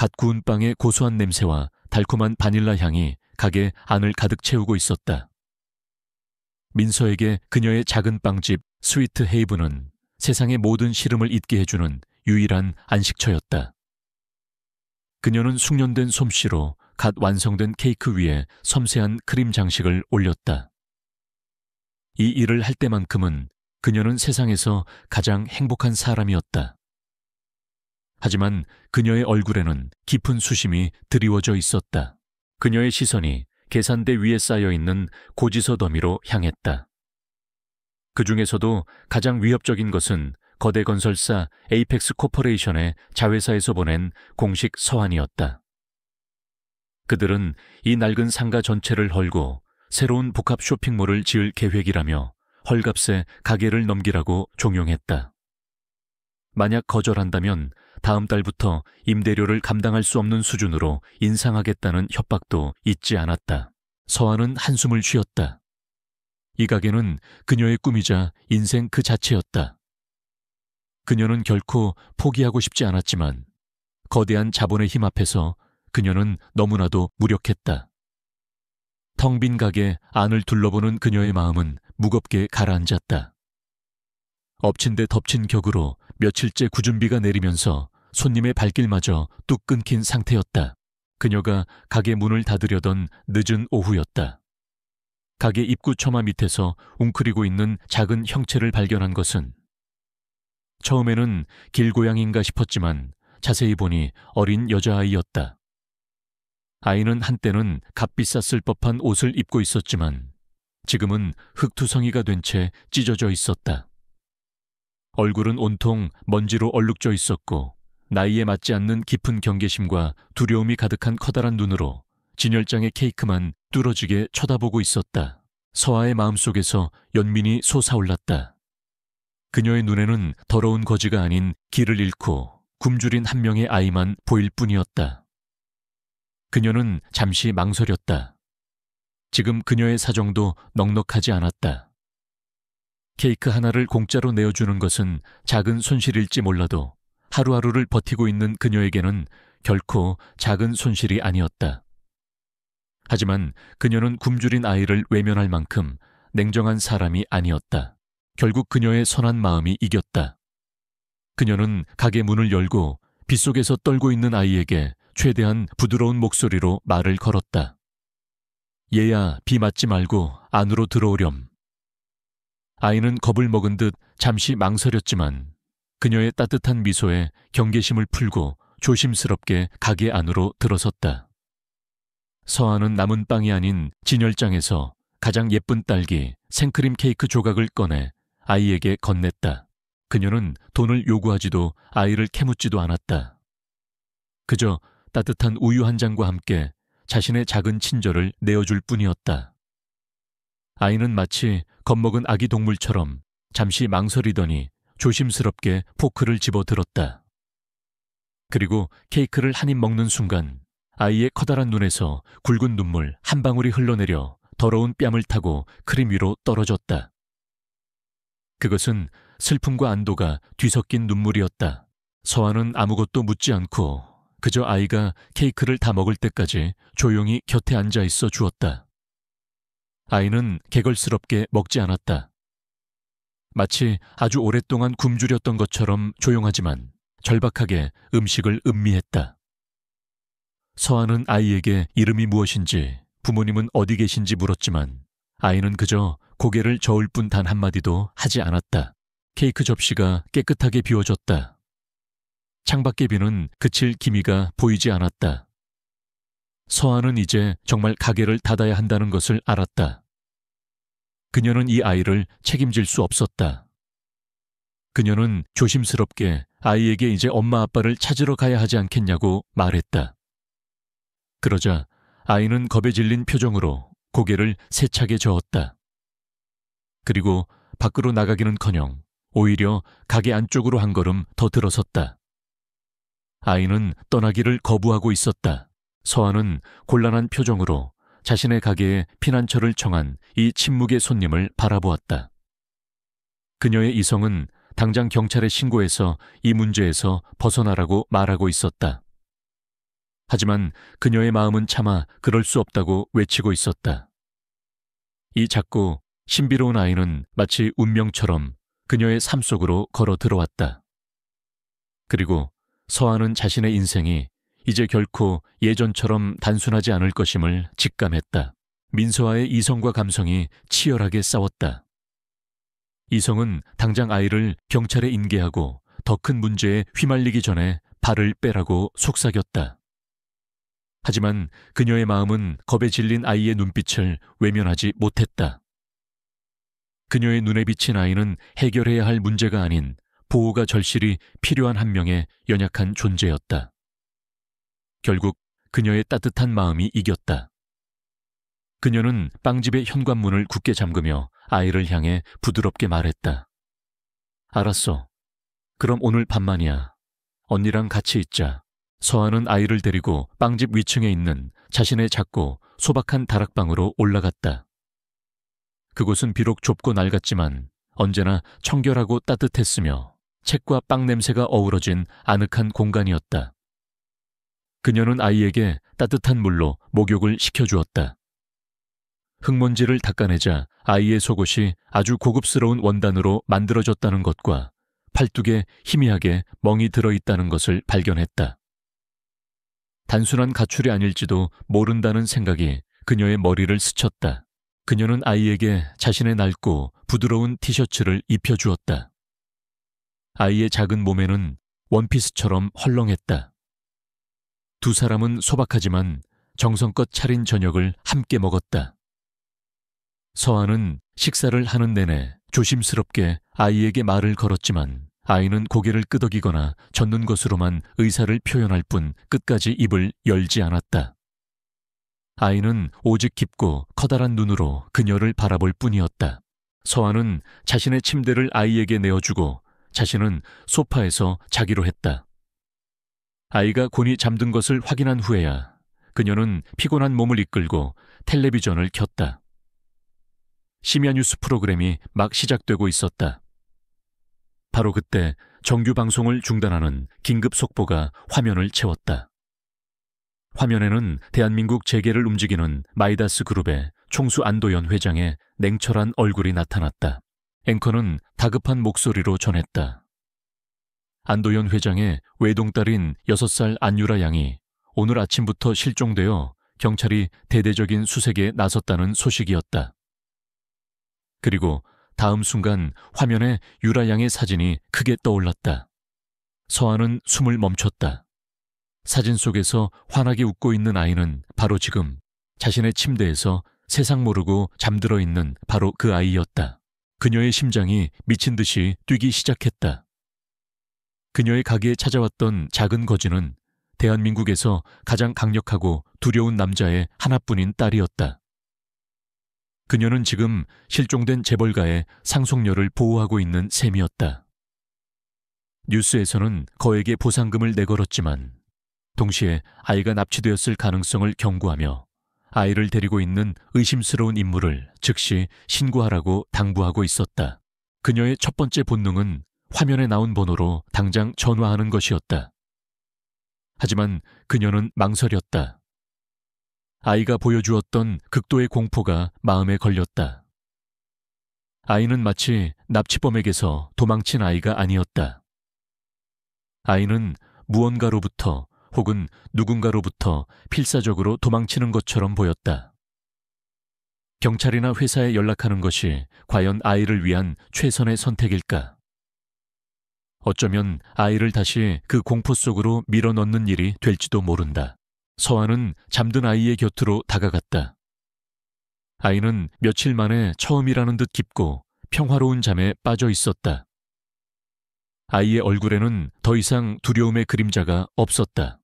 갓 구운 빵의 고소한 냄새와 달콤한 바닐라 향이 가게 안을 가득 채우고 있었다. 민서에게 그녀의 작은 빵집 스위트 헤이븐은 세상의 모든 시름을 잊게 해주는 유일한 안식처였다. 그녀는 숙련된 솜씨로 갓 완성된 케이크 위에 섬세한 크림 장식을 올렸다. 이 일을 할 때만큼은 그녀는 세상에서 가장 행복한 사람이었다. 하지만 그녀의 얼굴에는 깊은 수심이 드리워져 있었다. 그녀의 시선이 계산대 위에 쌓여있는 고지서 더미로 향했다. 그 중에서도 가장 위협적인 것은 거대 건설사 에이펙스 코퍼레이션의 자회사에서 보낸 공식 서한이었다. 그들은 이 낡은 상가 전체를 헐고 새로운 복합 쇼핑몰을 지을 계획이라며 헐값에 가게를 넘기라고 종용했다. 만약 거절한다면 다음 달부터 임대료를 감당할 수 없는 수준으로 인상하겠다는 협박도 잊지 않았다. 서한은 한숨을 쉬었다. 이 가게는 그녀의 꿈이자 인생 그 자체였다. 그녀는 결코 포기하고 싶지 않았지만 거대한 자본의 힘 앞에서 그녀는 너무나도 무력했다. 텅 빈 가게 안을 둘러보는 그녀의 마음은 무겁게 가라앉았다. 엎친 데 덮친 격으로 며칠째 구준비가 내리면서 손님의 발길마저 뚝 끊긴 상태였다. 그녀가 가게 문을 닫으려던 늦은 오후였다. 가게 입구 처마 밑에서 웅크리고 있는 작은 형체를 발견한 것은 처음에는 길고양인가 싶었지만 자세히 보니 어린 여자아이였다. 아이는 한때는 값비쌌을 법한 옷을 입고 있었지만 지금은 흙투성이가 된 채 찢어져 있었다. 얼굴은 온통 먼지로 얼룩져 있었고 나이에 맞지 않는 깊은 경계심과 두려움이 가득한 커다란 눈으로 진열장의 케이크만 뚫어지게 쳐다보고 있었다. 서아의 마음속에서 연민이 솟아올랐다. 그녀의 눈에는 더러운 거지가 아닌 길을 잃고 굶주린 한 명의 아이만 보일 뿐이었다. 그녀는 잠시 망설였다. 지금 그녀의 사정도 넉넉하지 않았다. 케이크 하나를 공짜로 내어주는 것은 작은 손실일지 몰라도 하루하루를 버티고 있는 그녀에게는 결코 작은 손실이 아니었다. 하지만 그녀는 굶주린 아이를 외면할 만큼 냉정한 사람이 아니었다. 결국 그녀의 선한 마음이 이겼다. 그녀는 가게 문을 열고 빗속에서 떨고 있는 아이에게 최대한 부드러운 목소리로 말을 걸었다. 얘야, 비 맞지 말고 안으로 들어오렴. 아이는 겁을 먹은 듯 잠시 망설였지만 그녀의 따뜻한 미소에 경계심을 풀고 조심스럽게 가게 안으로 들어섰다. 서아는 남은 빵이 아닌 진열장에서 가장 예쁜 딸기 생크림 케이크 조각을 꺼내 아이에게 건넸다. 그녀는 돈을 요구하지도 아이를 캐묻지도 않았다. 그저 따뜻한 우유 한 잔과 함께 자신의 작은 친절을 내어줄 뿐이었다. 아이는 마치 겁먹은 아기 동물처럼 잠시 망설이더니 조심스럽게 포크를 집어들었다. 그리고 케이크를 한 입 먹는 순간 아이의 커다란 눈에서 굵은 눈물 한 방울이 흘러내려 더러운 뺨을 타고 크림 위로 떨어졌다. 그것은 슬픔과 안도가 뒤섞인 눈물이었다. 서아는 아무것도 묻지 않고 그저 아이가 케이크를 다 먹을 때까지 조용히 곁에 앉아 있어 주었다. 아이는 개걸스럽게 먹지 않았다. 마치 아주 오랫동안 굶주렸던 것처럼 조용하지만 절박하게 음식을 음미했다. 서아는 아이에게 이름이 무엇인지 부모님은 어디 계신지 물었지만 아이는 그저 고개를 저을 뿐 단 한마디도 하지 않았다. 케이크 접시가 깨끗하게 비워졌다. 창밖의 비는 그칠 기미가 보이지 않았다. 서아는 이제 정말 가게를 닫아야 한다는 것을 알았다. 그녀는 이 아이를 책임질 수 없었다. 그녀는 조심스럽게 아이에게 이제 엄마 아빠를 찾으러 가야 하지 않겠냐고 말했다. 그러자 아이는 겁에 질린 표정으로 고개를 세차게 저었다. 그리고 밖으로 나가기는커녕 오히려 가게 안쪽으로 한 걸음 더 들어섰다. 아이는 떠나기를 거부하고 있었다. 서아는 곤란한 표정으로 자신의 가게에 피난처를 청한 이 침묵의 손님을 바라보았다. 그녀의 이성은 당장 경찰에 신고해서 이 문제에서 벗어나라고 말하고 있었다. 하지만 그녀의 마음은 차마 그럴 수 없다고 외치고 있었다. 이 작고 신비로운 아이는 마치 운명처럼 그녀의 삶 속으로 걸어 들어왔다. 그리고 서한은 자신의 인생이 이제 결코 예전처럼 단순하지 않을 것임을 직감했다. 민서와의 이성과 감성이 치열하게 싸웠다. 이성은 당장 아이를 경찰에 인계하고 더 큰 문제에 휘말리기 전에 발을 빼라고 속삭였다. 하지만 그녀의 마음은 겁에 질린 아이의 눈빛을 외면하지 못했다. 그녀의 눈에 비친 아이는 해결해야 할 문제가 아닌 보호가 절실히 필요한 한 명의 연약한 존재였다. 결국 그녀의 따뜻한 마음이 이겼다. 그녀는 빵집의 현관문을 굳게 잠그며 아이를 향해 부드럽게 말했다. 알았어. 그럼 오늘 밤만이야. 언니랑 같이 있자. 서한은 아이를 데리고 빵집 위층에 있는 자신의 작고 소박한 다락방으로 올라갔다. 그곳은 비록 좁고 낡았지만 언제나 청결하고 따뜻했으며 책과 빵 냄새가 어우러진 아늑한 공간이었다. 그녀는 아이에게 따뜻한 물로 목욕을 시켜주었다. 흙먼지를 닦아내자 아이의 속옷이 아주 고급스러운 원단으로 만들어졌다는 것과 팔뚝에 희미하게 멍이 들어있다는 것을 발견했다. 단순한 가출이 아닐지도 모른다는 생각이 그녀의 머리를 스쳤다. 그녀는 아이에게 자신의 낡고 부드러운 티셔츠를 입혀주었다. 아이의 작은 몸에는 원피스처럼 헐렁했다. 두 사람은 소박하지만 정성껏 차린 저녁을 함께 먹었다. 서한은 식사를 하는 내내 조심스럽게 아이에게 말을 걸었지만 아이는 고개를 끄덕이거나 젓는 것으로만 의사를 표현할 뿐 끝까지 입을 열지 않았다. 아이는 오직 깊고 커다란 눈으로 그녀를 바라볼 뿐이었다. 서한은 자신의 침대를 아이에게 내어주고 자신은 소파에서 자기로 했다. 아이가 곤히 잠든 것을 확인한 후에야 그녀는 피곤한 몸을 이끌고 텔레비전을 켰다. 심야 뉴스 프로그램이 막 시작되고 있었다. 바로 그때 정규 방송을 중단하는 긴급 속보가 화면을 채웠다. 화면에는 대한민국 재계를 움직이는 마이다스 그룹의 총수 안도연 회장의 냉철한 얼굴이 나타났다. 앵커는 다급한 목소리로 전했다. 안도연 회장의 외동딸인 6살 안유라 양이 오늘 아침부터 실종되어 경찰이 대대적인 수색에 나섰다는 소식이었다. 그리고 다음 순간 화면에 유라 양의 사진이 크게 떠올랐다. 서한은 숨을 멈췄다. 사진 속에서 환하게 웃고 있는 아이는 바로 지금 자신의 침대에서 세상 모르고 잠들어 있는 바로 그 아이였다. 그녀의 심장이 미친 듯이 뛰기 시작했다. 그녀의 가게에 찾아왔던 작은 거지는 대한민국에서 가장 강력하고 두려운 남자의 하나뿐인 딸이었다. 그녀는 지금 실종된 재벌가의 상속녀를 보호하고 있는 셈이었다. 뉴스에서는 거액의 보상금을 내걸었지만 동시에 아이가 납치되었을 가능성을 경고하며 아이를 데리고 있는 의심스러운 인물을 즉시 신고하라고 당부하고 있었다. 그녀의 첫 번째 본능은 화면에 나온 번호로 당장 전화하는 것이었다. 하지만 그녀는 망설였다. 아이가 보여주었던 극도의 공포가 마음에 걸렸다. 아이는 마치 납치범에게서 도망친 아이가 아니었다. 아이는 무언가로부터 혹은 누군가로부터 필사적으로 도망치는 것처럼 보였다. 경찰이나 회사에 연락하는 것이 과연 아이를 위한 최선의 선택일까? 어쩌면 아이를 다시 그 공포 속으로 밀어넣는 일이 될지도 모른다. 서한은 잠든 아이의 곁으로 다가갔다. 아이는 며칠 만에 처음이라는 듯 깊고 평화로운 잠에 빠져 있었다. 아이의 얼굴에는 더 이상 두려움의 그림자가 없었다.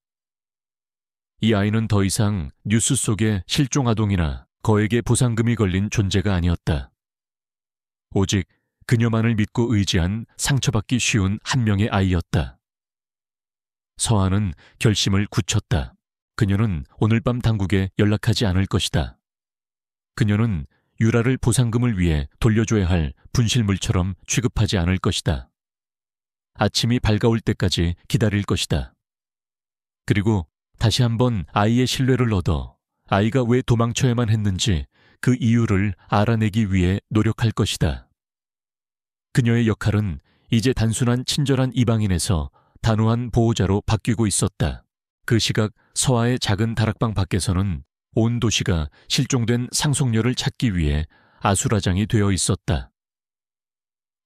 이 아이는 더 이상 뉴스 속의 실종 아동이나 거액의 보상금이 걸린 존재가 아니었다. 오직 그녀만을 믿고 의지한 상처받기 쉬운 한 명의 아이였다. 서한은 결심을 굳혔다. 그녀는 오늘 밤 당국에 연락하지 않을 것이다. 그녀는 유라를 보상금을 위해 돌려줘야 할 분실물처럼 취급하지 않을 것이다. 아침이 밝아올 때까지 기다릴 것이다. 그리고 다시 한번 아이의 신뢰를 얻어 아이가 왜 도망쳐야만 했는지 그 이유를 알아내기 위해 노력할 것이다. 그녀의 역할은 이제 단순한 친절한 이방인에서 단호한 보호자로 바뀌고 있었다. 그 시각 서아의 작은 다락방 밖에서는 온 도시가 실종된 상속녀를 찾기 위해 아수라장이 되어 있었다.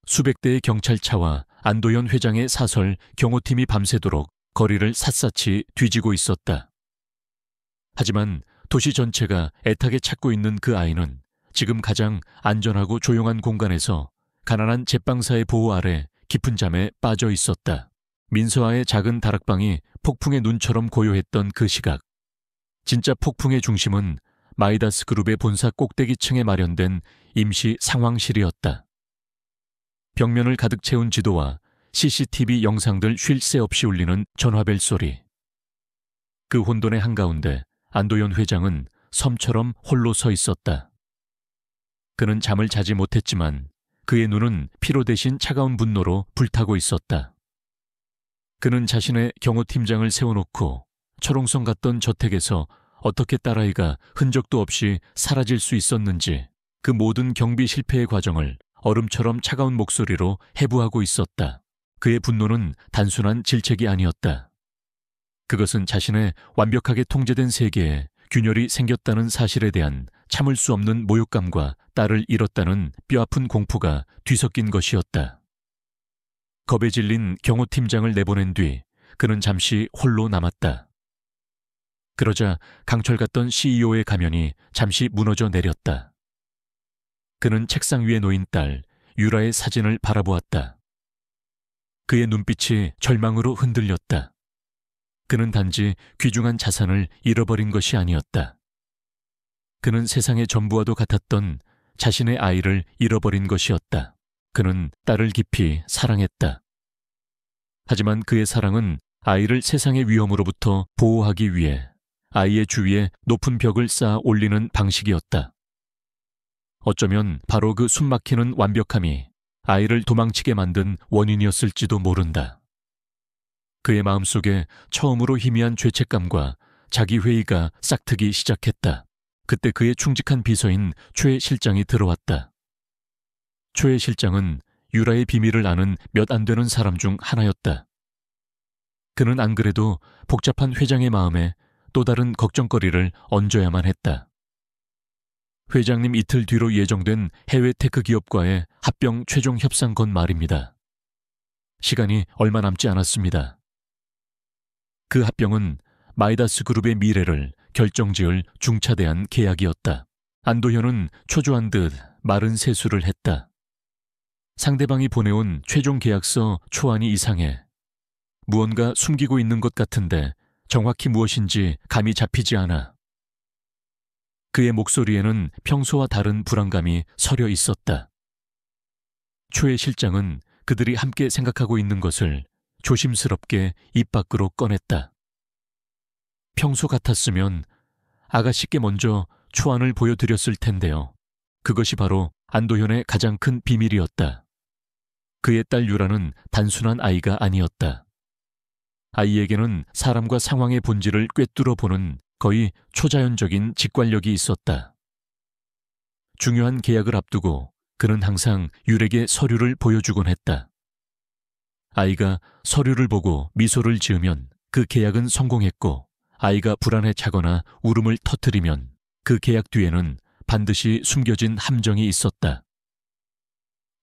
수백 대의 경찰차와 안도현 회장의 사설 경호팀이 밤새도록 거리를 샅샅이 뒤지고 있었다. 하지만 도시 전체가 애타게 찾고 있는 그 아이는 지금 가장 안전하고 조용한 공간에서 가난한 제빵사의 보호 아래 깊은 잠에 빠져 있었다. 민서아의 작은 다락방이 폭풍의 눈처럼 고요했던 그 시각. 진짜 폭풍의 중심은 마이다스 그룹의 본사 꼭대기층에 마련된 임시 상황실이었다. 벽면을 가득 채운 지도와 CCTV 영상들 쉴 새 없이 울리는 전화벨 소리. 그 혼돈의 한가운데 안도현 회장은 섬처럼 홀로 서 있었다. 그는 잠을 자지 못했지만 그의 눈은 피로 대신 차가운 분노로 불타고 있었다. 그는 자신의 경호팀장을 세워놓고 철옹성 같던 저택에서 어떻게 딸아이가 흔적도 없이 사라질 수 있었는지 그 모든 경비 실패의 과정을 얼음처럼 차가운 목소리로 해부하고 있었다. 그의 분노는 단순한 질책이 아니었다. 그것은 자신의 완벽하게 통제된 세계에 균열이 생겼다는 사실에 대한 참을 수 없는 모욕감과 딸을 잃었다는 뼈아픈 공포가 뒤섞인 것이었다. 겁에 질린 경호팀장을 내보낸 뒤 그는 잠시 홀로 남았다. 그러자 강철 같던 CEO의 가면이 잠시 무너져 내렸다. 그는 책상 위에 놓인 딸 유라의 사진을 바라보았다. 그의 눈빛이 절망으로 흔들렸다. 그는 단지 귀중한 자산을 잃어버린 것이 아니었다. 그는 세상의 전부와도 같았던 자신의 아이를 잃어버린 것이었다. 그는 딸을 깊이 사랑했다. 하지만 그의 사랑은 아이를 세상의 위험으로부터 보호하기 위해 아이의 주위에 높은 벽을 쌓아 올리는 방식이었다. 어쩌면 바로 그 숨막히는 완벽함이 아이를 도망치게 만든 원인이었을지도 모른다. 그의 마음속에 처음으로 희미한 죄책감과 자기회의가 싹트기 시작했다. 그때 그의 충직한 비서인 최 실장이 들어왔다. 최 실장은 유라의 비밀을 아는 몇 안 되는 사람 중 하나였다. 그는 안 그래도 복잡한 회장의 마음에 또 다른 걱정거리를 얹어야만 했다. 회장님 이틀 뒤로 예정된 해외 테크 기업과의 합병 최종 협상 건 말입니다. 시간이 얼마 남지 않았습니다. 그 합병은 마이다스 그룹의 미래를 결정지을 중차대한 계약이었다. 안도현은 초조한 듯 마른 세수를 했다. 상대방이 보내온 최종 계약서 초안이 이상해. 무언가 숨기고 있는 것 같은데 정확히 무엇인지 감이 잡히지 않아. 그의 목소리에는 평소와 다른 불안감이 서려 있었다. 최 실장은 그들이 함께 생각하고 있는 것을 조심스럽게 입 밖으로 꺼냈다. 평소 같았으면 아가씨께 먼저 초안을 보여드렸을 텐데요. 그것이 바로 안도현의 가장 큰 비밀이었다. 그의 딸 유라는 단순한 아이가 아니었다. 아이에게는 사람과 상황의 본질을 꿰뚫어 보는 거의 초자연적인 직관력이 있었다. 중요한 계약을 앞두고 그는 항상 유에게 서류를 보여주곤 했다. 아이가 서류를 보고 미소를 지으면 그 계약은 성공했고, 아이가 불안에 차거나 울음을 터뜨리면 그 계약 뒤에는 반드시 숨겨진 함정이 있었다.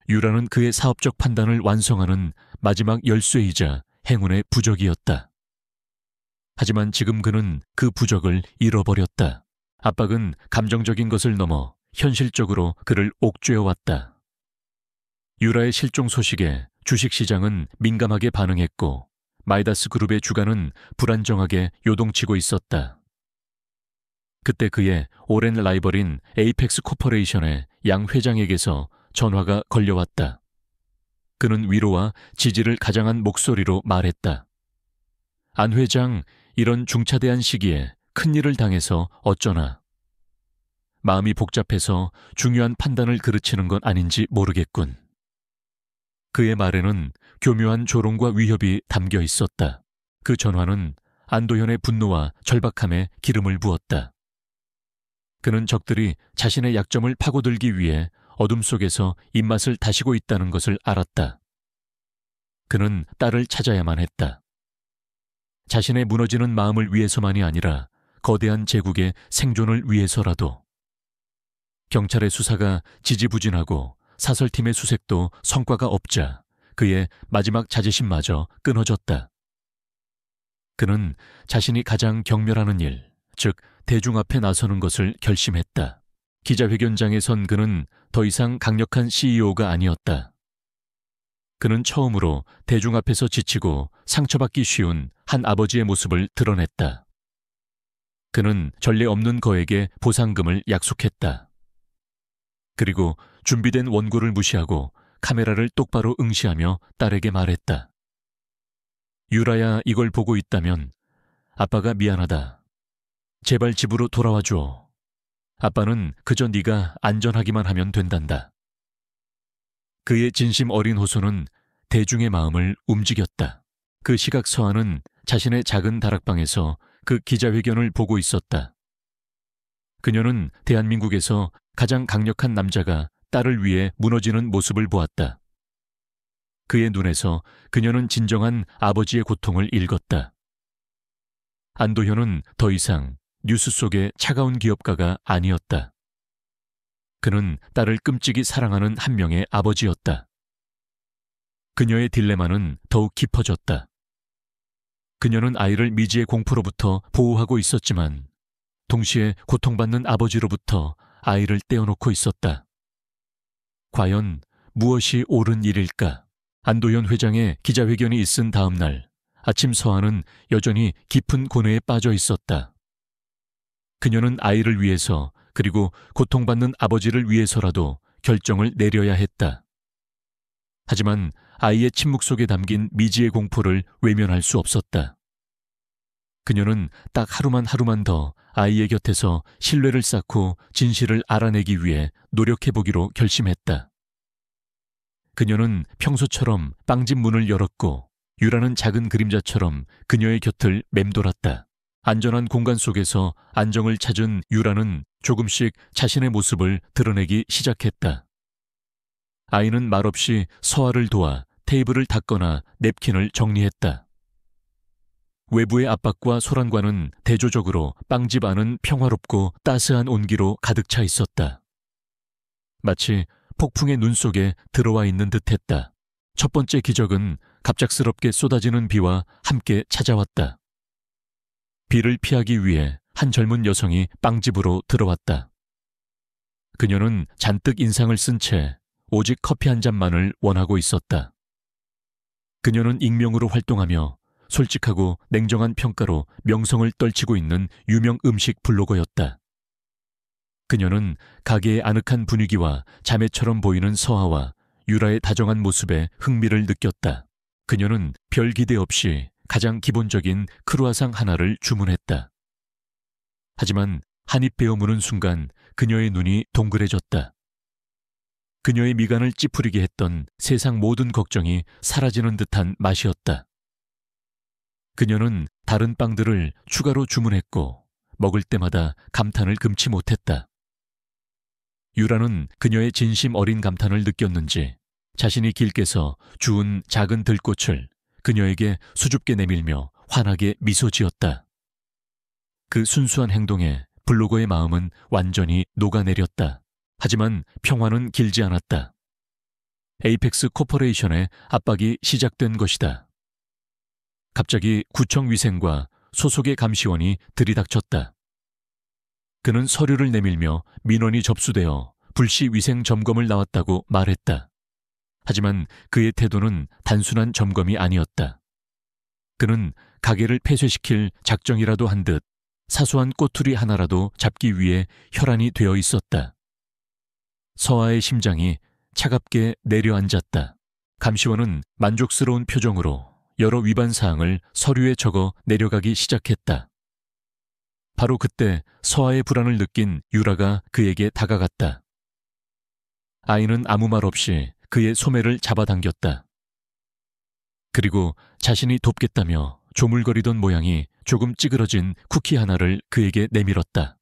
유라는 그의 사업적 판단을 완성하는 마지막 열쇠이자 행운의 부적이었다. 하지만 지금 그는 그 부적을 잃어버렸다. 압박은 감정적인 것을 넘어 현실적으로 그를 옥죄어왔다. 유라의 실종 소식에 주식시장은 민감하게 반응했고, 마이다스 그룹의 주가는 불안정하게 요동치고 있었다. 그때 그의 오랜 라이벌인 에이펙스 코퍼레이션의 양 회장에게서 전화가 걸려왔다. 그는 위로와 지지를 가장한 목소리로 말했다. 안 회장, 이런 중차대한 시기에 큰일을 당해서 어쩌나. 마음이 복잡해서 중요한 판단을 그르치는 건 아닌지 모르겠군. 그의 말에는 교묘한 조롱과 위협이 담겨 있었다. 그 전화는 안도현의 분노와 절박함에 기름을 부었다. 그는 적들이 자신의 약점을 파고들기 위해 어둠 속에서 입맛을 다시고 있다는 것을 알았다. 그는 딸을 찾아야만 했다. 자신의 무너지는 마음을 위해서만이 아니라 거대한 제국의 생존을 위해서라도. 경찰의 수사가 지지부진하고 사설팀의 수색도 성과가 없자 그의 마지막 자존심마저 끊어졌다. 그는 자신이 가장 경멸하는 일, 즉 대중 앞에 나서는 것을 결심했다. 기자회견장에 선 그는 더 이상 강력한 CEO가 아니었다. 그는 처음으로 대중 앞에서 지치고 상처받기 쉬운 한 아버지의 모습을 드러냈다. 그는 전례 없는 거액의 보상금을 약속했다. 그리고 준비된 원고를 무시하고 카메라를 똑바로 응시하며 딸에게 말했다. 유라야, 이걸 보고 있다면 아빠가 미안하다. 제발 집으로 돌아와 줘. 아빠는 그저 네가 안전하기만 하면 된단다. 그의 진심 어린 호소는 대중의 마음을 움직였다. 그 시각 서한은 자신의 작은 다락방에서 그 기자회견을 보고 있었다. 그녀는 대한민국에서 가장 강력한 남자가 딸을 위해 무너지는 모습을 보았다. 그의 눈에서 그녀는 진정한 아버지의 고통을 읽었다. 안도현은 더 이상 뉴스 속의 차가운 기업가가 아니었다. 그는 딸을 끔찍이 사랑하는 한 명의 아버지였다. 그녀의 딜레마는 더욱 깊어졌다. 그녀는 아이를 미지의 공포로부터 보호하고 있었지만 동시에 고통받는 아버지로부터 아이를 떼어놓고 있었다. 과연 무엇이 옳은 일일까? 안도현 회장의 기자회견이 있은 다음 날 아침 서한은 여전히 깊은 고뇌에 빠져 있었다. 그녀는 아이를 위해서 그리고 고통받는 아버지를 위해서라도 결정을 내려야 했다. 하지만 아이의 침묵 속에 담긴 미지의 공포를 외면할 수 없었다. 그녀는 딱 하루만 더 아이의 곁에서 신뢰를 쌓고 진실을 알아내기 위해 노력해보기로 결심했다. 그녀는 평소처럼 빵집 문을 열었고 유라는 작은 그림자처럼 그녀의 곁을 맴돌았다. 안전한 공간 속에서 안정을 찾은 유라는 조금씩 자신의 모습을 드러내기 시작했다. 아이는 말없이 서아를 도와 테이블을 닦거나 냅킨을 정리했다. 외부의 압박과 소란과는 대조적으로 빵집 안은 평화롭고 따스한 온기로 가득 차 있었다. 마치 폭풍의 눈 속에 들어와 있는 듯했다. 첫 번째 기적은 갑작스럽게 쏟아지는 비와 함께 찾아왔다. 비를 피하기 위해 한 젊은 여성이 빵집으로 들어왔다. 그녀는 잔뜩 인상을 쓴 채 오직 커피 한 잔만을 원하고 있었다. 그녀는 익명으로 활동하며 솔직하고 냉정한 평가로 명성을 떨치고 있는 유명 음식 블로거였다. 그녀는 가게의 아늑한 분위기와 자매처럼 보이는 서아와 유라의 다정한 모습에 흥미를 느꼈다. 그녀는 별 기대 없이 가장 기본적인 크루아상 하나를 주문했다. 하지만 한 입 베어 무는 순간 그녀의 눈이 동그래졌다. 그녀의 미간을 찌푸리게 했던 세상 모든 걱정이 사라지는 듯한 맛이었다. 그녀는 다른 빵들을 추가로 주문했고 먹을 때마다 감탄을 금치 못했다. 유라는 그녀의 진심 어린 감탄을 느꼈는지 자신이 길게서 주운 작은 들꽃을 그녀에게 수줍게 내밀며 환하게 미소 지었다. 그 순수한 행동에 블로거의 마음은 완전히 녹아내렸다. 하지만 평화는 길지 않았다. 에이펙스 코퍼레이션의 압박이 시작된 것이다. 갑자기 구청 위생과 소속의 감시원이 들이닥쳤다. 그는 서류를 내밀며 민원이 접수되어 불시 위생 점검을 나왔다고 말했다. 하지만 그의 태도는 단순한 점검이 아니었다. 그는 가게를 폐쇄시킬 작정이라도 한 듯 사소한 꼬투리 하나라도 잡기 위해 혈안이 되어 있었다. 서아의 심장이 차갑게 내려앉았다. 감시원은 만족스러운 표정으로 여러 위반 사항을 서류에 적어 내려가기 시작했다. 바로 그때 서아의 불안을 느낀 유라가 그에게 다가갔다. 아이는 아무 말 없이 그의 소매를 잡아당겼다. 그리고 자신이 돕겠다며 조물거리던 모양이 조금 찌그러진 쿠키 하나를 그에게 내밀었다.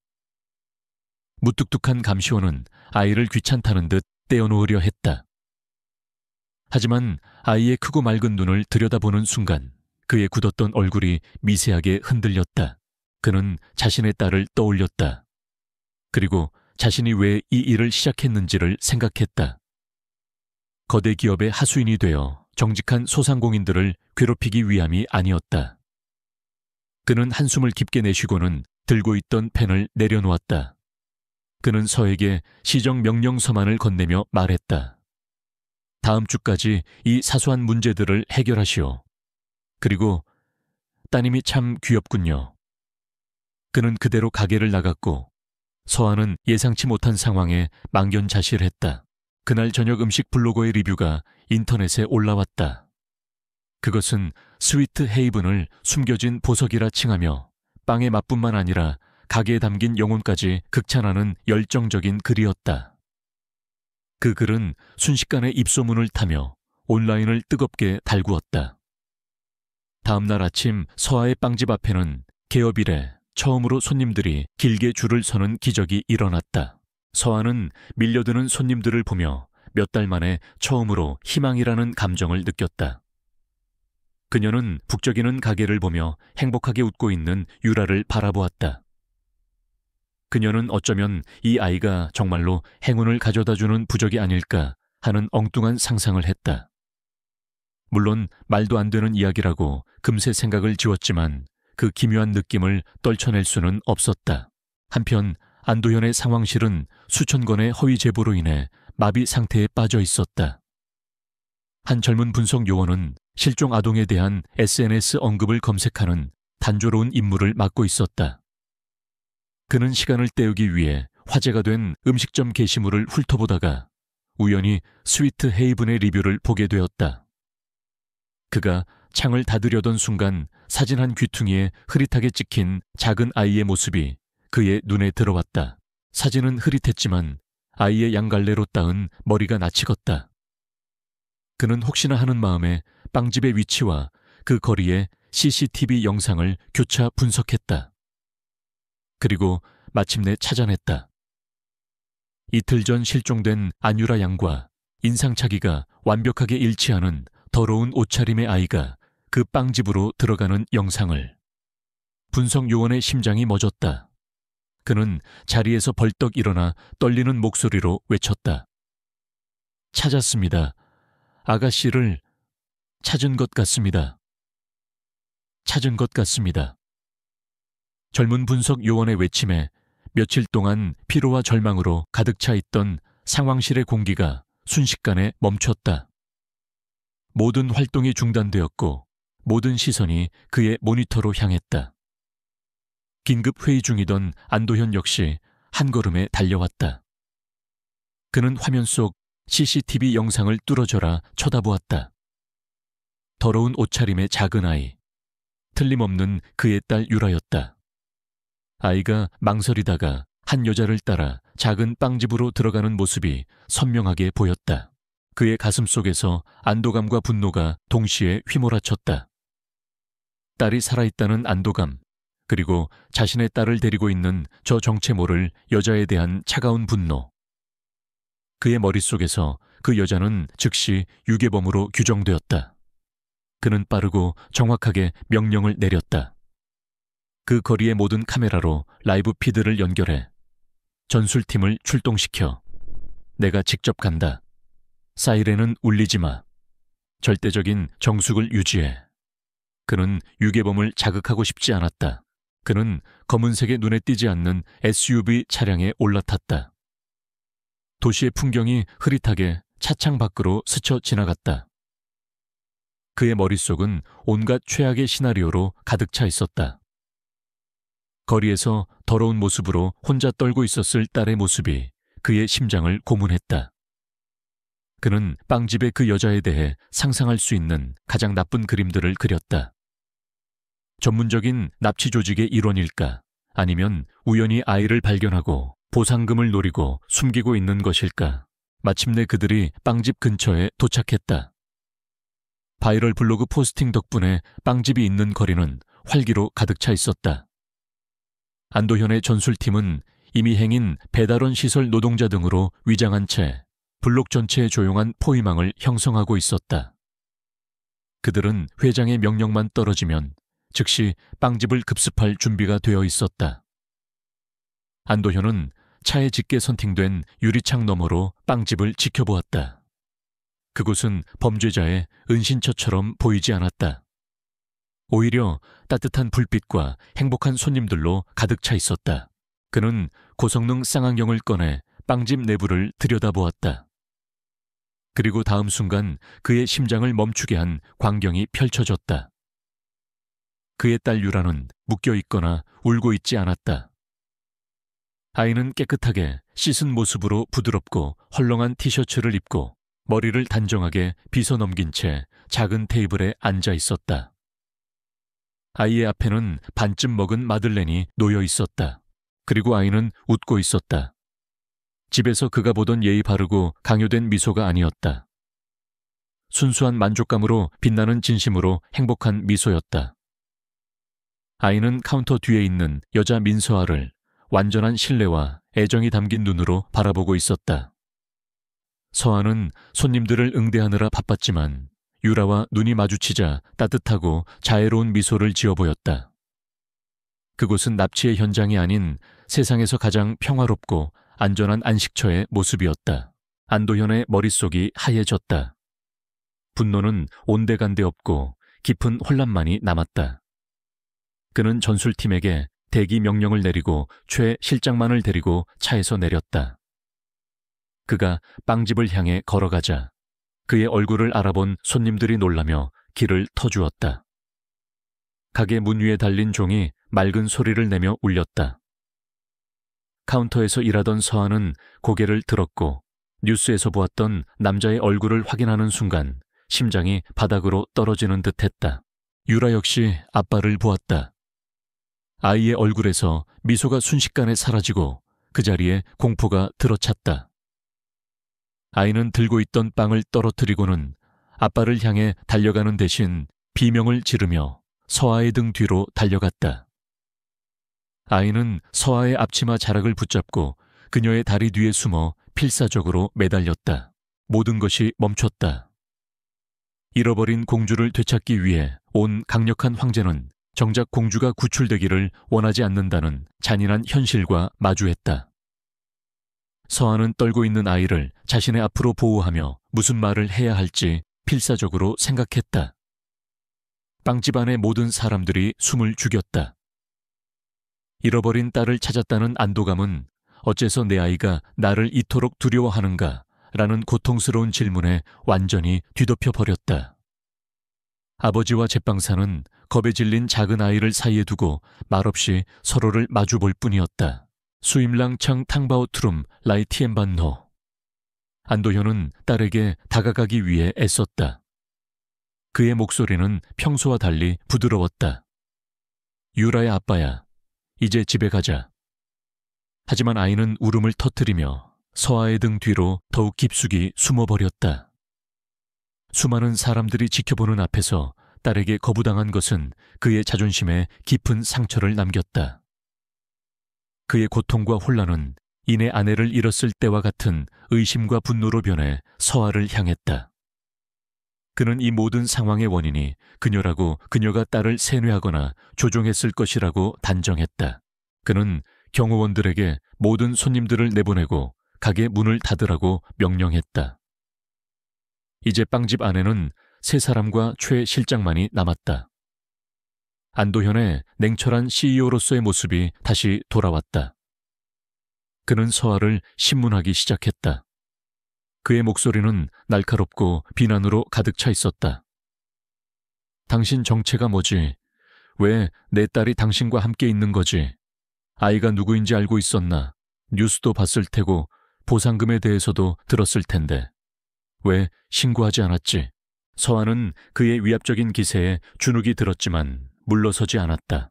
무뚝뚝한 감시원은 아이를 귀찮다는 듯 떼어놓으려 했다. 하지만 아이의 크고 맑은 눈을 들여다보는 순간 그의 굳었던 얼굴이 미세하게 흔들렸다. 그는 자신의 딸을 떠올렸다. 그리고 자신이 왜 이 일을 시작했는지를 생각했다. 거대 기업의 하수인이 되어 정직한 소상공인들을 괴롭히기 위함이 아니었다. 그는 한숨을 깊게 내쉬고는 들고 있던 펜을 내려놓았다. 그는 서에게 시정 명령서만을 건네며 말했다. 다음 주까지 이 사소한 문제들을 해결하시오. 그리고 따님이 참 귀엽군요. 그는 그대로 가게를 나갔고 서아는 예상치 못한 상황에 망연자실했다. 그날 저녁 음식 블로거의 리뷰가 인터넷에 올라왔다. 그것은 스위트 헤이븐을 숨겨진 보석이라 칭하며 빵의 맛뿐만 아니라 가게에 담긴 영혼까지 극찬하는 열정적인 글이었다. 그 글은 순식간에 입소문을 타며 온라인을 뜨겁게 달구었다. 다음 날 아침 서아의 빵집 앞에는 개업 이래 처음으로 손님들이 길게 줄을 서는 기적이 일어났다. 서아는 밀려드는 손님들을 보며 몇 달 만에 처음으로 희망이라는 감정을 느꼈다. 그녀는 북적이는 가게를 보며 행복하게 웃고 있는 유라를 바라보았다. 그녀는 어쩌면 이 아이가 정말로 행운을 가져다주는 부적이 아닐까 하는 엉뚱한 상상을 했다. 물론 말도 안 되는 이야기라고 금세 생각을 지웠지만 그 기묘한 느낌을 떨쳐낼 수는 없었다. 한편 안도현의 상황실은 수천 건의 허위 제보로 인해 마비 상태에 빠져 있었다. 한 젊은 분석 요원은 실종 아동에 대한 SNS 언급을 검색하는 단조로운 임무를 맡고 있었다. 그는 시간을 때우기 위해 화제가 된 음식점 게시물을 훑어보다가 우연히 스위트 헤이븐의 리뷰를 보게 되었다. 그가 창을 닫으려던 순간 사진 한 귀퉁이에 흐릿하게 찍힌 작은 아이의 모습이 그의 눈에 들어왔다. 사진은 흐릿했지만 아이의 양갈래로 따은 머리가 낯익었다. 그는 혹시나 하는 마음에 빵집의 위치와 그 거리의 CCTV 영상을 교차 분석했다. 그리고 마침내 찾아냈다. 이틀 전 실종된 안유라 양과 인상착의가 완벽하게 일치하는 더러운 옷차림의 아이가 그 빵집으로 들어가는 영상을. 분석 요원의 심장이 멎었다. 그는 자리에서 벌떡 일어나 떨리는 목소리로 외쳤다. 찾았습니다. 아가씨를 찾은 것 같습니다. 찾은 것 같습니다. 젊은 분석 요원의 외침에 며칠 동안 피로와 절망으로 가득 차 있던 상황실의 공기가 순식간에 멈췄다. 모든 활동이 중단되었고 모든 시선이 그의 모니터로 향했다. 긴급 회의 중이던 안도현 역시 한 걸음에 달려왔다. 그는 화면 속 CCTV 영상을 뚫어져라 쳐다보았다. 더러운 옷차림의 작은 아이, 틀림없는 그의 딸 유라였다. 아이가 망설이다가 한 여자를 따라 작은 빵집으로 들어가는 모습이 선명하게 보였다. 그의 가슴 속에서 안도감과 분노가 동시에 휘몰아쳤다. 딸이 살아있다는 안도감, 그리고 자신의 딸을 데리고 있는 저 정체 모를 여자에 대한 차가운 분노. 그의 머릿속에서 그 여자는 즉시 유괴범으로 규정되었다. 그는 빠르고 정확하게 명령을 내렸다. 그 거리의 모든 카메라로 라이브 피드를 연결해 전술팀을 출동시켜. 내가 직접 간다. 사이렌은 울리지 마. 절대적인 정숙을 유지해. 그는 유괴범을 자극하고 싶지 않았다. 그는 검은색의 눈에 띄지 않는 SUV 차량에 올라탔다. 도시의 풍경이 흐릿하게 차창 밖으로 스쳐 지나갔다. 그의 머릿속은 온갖 최악의 시나리오로 가득 차 있었다. 거리에서 더러운 모습으로 혼자 떨고 있었을 딸의 모습이 그의 심장을 고문했다. 그는 빵집의 그 여자에 대해 상상할 수 있는 가장 나쁜 그림들을 그렸다. 전문적인 납치 조직의 일원일까? 아니면 우연히 아이를 발견하고 보상금을 노리고 숨기고 있는 것일까? 마침내 그들이 빵집 근처에 도착했다. 바이럴 블로그 포스팅 덕분에 빵집이 있는 거리는 활기로 가득 차 있었다. 안도현의 전술팀은 이미 행인 배달원 시설 노동자 등으로 위장한 채 블록 전체에 조용한 포위망을 형성하고 있었다. 그들은 회장의 명령만 떨어지면 즉시 빵집을 급습할 준비가 되어 있었다. 안도현은 차에 짙게 선팅된 유리창 너머로 빵집을 지켜보았다. 그곳은 범죄자의 은신처처럼 보이지 않았다. 오히려 따뜻한 불빛과 행복한 손님들로 가득 차 있었다. 그는 고성능 쌍안경을 꺼내 빵집 내부를 들여다보았다. 그리고 다음 순간 그의 심장을 멈추게 한 광경이 펼쳐졌다. 그의 딸 유라는 묶여있거나 울고 있지 않았다. 아이는 깨끗하게 씻은 모습으로 부드럽고 헐렁한 티셔츠를 입고 머리를 단정하게 빗어 넘긴 채 작은 테이블에 앉아 있었다. 아이의 앞에는 반쯤 먹은 마들렌이 놓여 있었다. 그리고 아이는 웃고 있었다. 집에서 그가 보던 예의 바르고 강요된 미소가 아니었다. 순수한 만족감으로 빛나는 진심으로 행복한 미소였다. 아이는 카운터 뒤에 있는 여자 민서아를 완전한 신뢰와 애정이 담긴 눈으로 바라보고 있었다. 서아는 손님들을 응대하느라 바빴지만 유라와 눈이 마주치자 따뜻하고 자애로운 미소를 지어 보였다. 그곳은 납치의 현장이 아닌 세상에서 가장 평화롭고 안전한 안식처의 모습이었다. 안도현의 머릿속이 하얘졌다. 분노는 온데간데 없고 깊은 혼란만이 남았다. 그는 전술팀에게 대기 명령을 내리고 최 실장만을 데리고 차에서 내렸다. 그가 빵집을 향해 걸어가자 그의 얼굴을 알아본 손님들이 놀라며 길을 터주었다. 가게 문 위에 달린 종이 맑은 소리를 내며 울렸다. 카운터에서 일하던 서아는 고개를 들었고 뉴스에서 보았던 남자의 얼굴을 확인하는 순간 심장이 바닥으로 떨어지는 듯했다. 유라 역시 아빠를 보았다. 아이의 얼굴에서 미소가 순식간에 사라지고 그 자리에 공포가 들어찼다. 아이는 들고 있던 빵을 떨어뜨리고는 아빠를 향해 달려가는 대신 비명을 지르며 서아의 등 뒤로 달려갔다. 아이는 서아의 앞치마 자락을 붙잡고 그녀의 다리 뒤에 숨어 필사적으로 매달렸다. 모든 것이 멈췄다. 잃어버린 공주를 되찾기 위해 온 강력한 황제는 정작 공주가 구출되기를 원하지 않는다는 잔인한 현실과 마주했다. 서아는 떨고 있는 아이를 자신의 앞으로 보호하며 무슨 말을 해야 할지 필사적으로 생각했다. 빵집 안의 모든 사람들이 숨을 죽였다. 잃어버린 딸을 찾았다는 안도감은 어째서 내 아이가 나를 이토록 두려워하는가 라는 고통스러운 질문에 완전히 뒤덮여 버렸다. 아버지와 제빵사는 겁에 질린 작은 아이를 사이에 두고 말없이 서로를 마주볼 뿐이었다. 수임랑창 탕바오트룸 라이티엠반노. 안도현은 딸에게 다가가기 위해 애썼다. 그의 목소리는 평소와 달리 부드러웠다. 유라의 아빠야, 이제 집에 가자. 하지만 아이는 울음을 터뜨리며 서아의 등 뒤로 더욱 깊숙이 숨어버렸다. 수많은 사람들이 지켜보는 앞에서 딸에게 거부당한 것은 그의 자존심에 깊은 상처를 남겼다. 그의 고통과 혼란은 이내 아내를 잃었을 때와 같은 의심과 분노로 변해 서아를 향했다. 그는 이 모든 상황의 원인이 그녀라고 그녀가 딸을 세뇌하거나 조종했을 것이라고 단정했다. 그는 경호원들에게 모든 손님들을 내보내고 가게 문을 닫으라고 명령했다. 이제 빵집 안에는 세 사람과 최 실장만이 남았다. 안도현의 냉철한 CEO로서의 모습이 다시 돌아왔다. 그는 서아를 신문하기 시작했다. 그의 목소리는 날카롭고 비난으로 가득 차 있었다. 당신 정체가 뭐지? 왜 내 딸이 당신과 함께 있는 거지? 아이가 누구인지 알고 있었나? 뉴스도 봤을 테고 보상금에 대해서도 들었을 텐데. 왜 신고하지 않았지? 서아는 그의 위압적인 기세에 주눅이 들었지만 물러서지 않았다.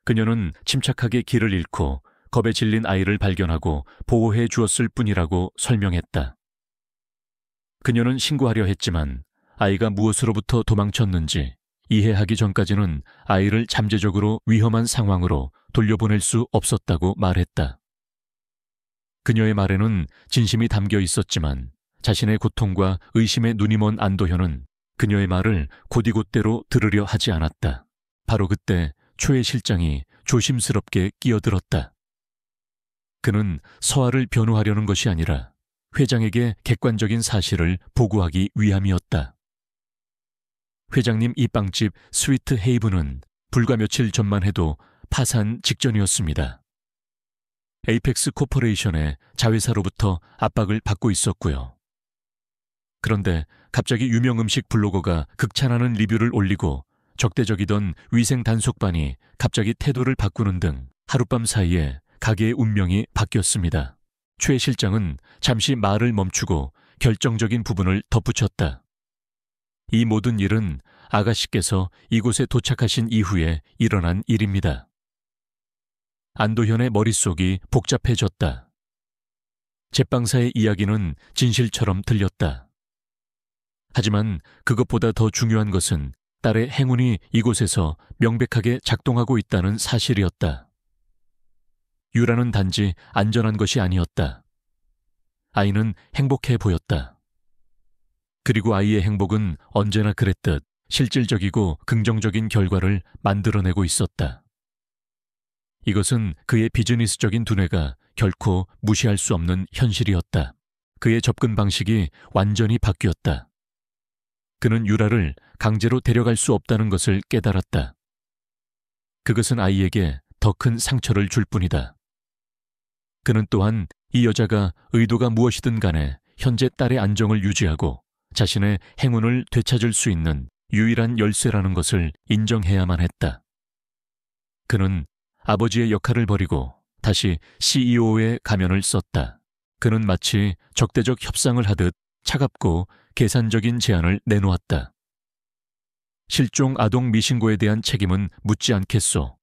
그녀는 침착하게 길을 잃고 겁에 질린 아이를 발견하고 보호해 주었을 뿐이라고 설명했다. 그녀는 신고하려 했지만 아이가 무엇으로부터 도망쳤는지 이해하기 전까지는 아이를 잠재적으로 위험한 상황으로 돌려보낼 수 없었다고 말했다. 그녀의 말에는 진심이 담겨 있었지만 자신의 고통과 의심에 눈이 먼 안도현은 그녀의 말을 곧이곧대로 들으려 하지 않았다. 바로 그때 초의 실장이 조심스럽게 끼어들었다. 그는 서아를 변호하려는 것이 아니라 회장에게 객관적인 사실을 보고하기 위함이었다. 회장님 이 빵집 스위트 헤이븐은 불과 며칠 전만 해도 파산 직전이었습니다. 에이펙스 코퍼레이션의 자회사로부터 압박을 받고 있었고요. 그런데 갑자기 유명 음식 블로거가 극찬하는 리뷰를 올리고 적대적이던 위생 단속반이 갑자기 태도를 바꾸는 등 하룻밤 사이에 가게의 운명이 바뀌었습니다. 최 실장은 잠시 말을 멈추고 결정적인 부분을 덧붙였다. 이 모든 일은 아가씨께서 이곳에 도착하신 이후에 일어난 일입니다. 안도현의 머릿속이 복잡해졌다. 제빵사의 이야기는 진실처럼 들렸다. 하지만 그것보다 더 중요한 것은 딸의 행운이 이곳에서 명백하게 작동하고 있다는 사실이었다. 유라는 단지 안전한 것이 아니었다. 아이는 행복해 보였다. 그리고 아이의 행복은 언제나 그랬듯 실질적이고 긍정적인 결과를 만들어내고 있었다. 이것은 그의 비즈니스적인 두뇌가 결코 무시할 수 없는 현실이었다. 그의 접근 방식이 완전히 바뀌었다. 그는 유라를 강제로 데려갈 수 없다는 것을 깨달았다. 그것은 아이에게 더 큰 상처를 줄 뿐이다. 그는 또한 이 여자가 의도가 무엇이든 간에 현재 딸의 안정을 유지하고 자신의 행운을 되찾을 수 있는 유일한 열쇠라는 것을 인정해야만 했다. 그는 아버지의 역할을 버리고 다시 CEO의 가면을 썼다. 그는 마치 적대적 협상을 하듯 차갑고 계산적인 제안을 내놓았다. 실종 아동 미신고에 대한 책임은 묻지 않겠소.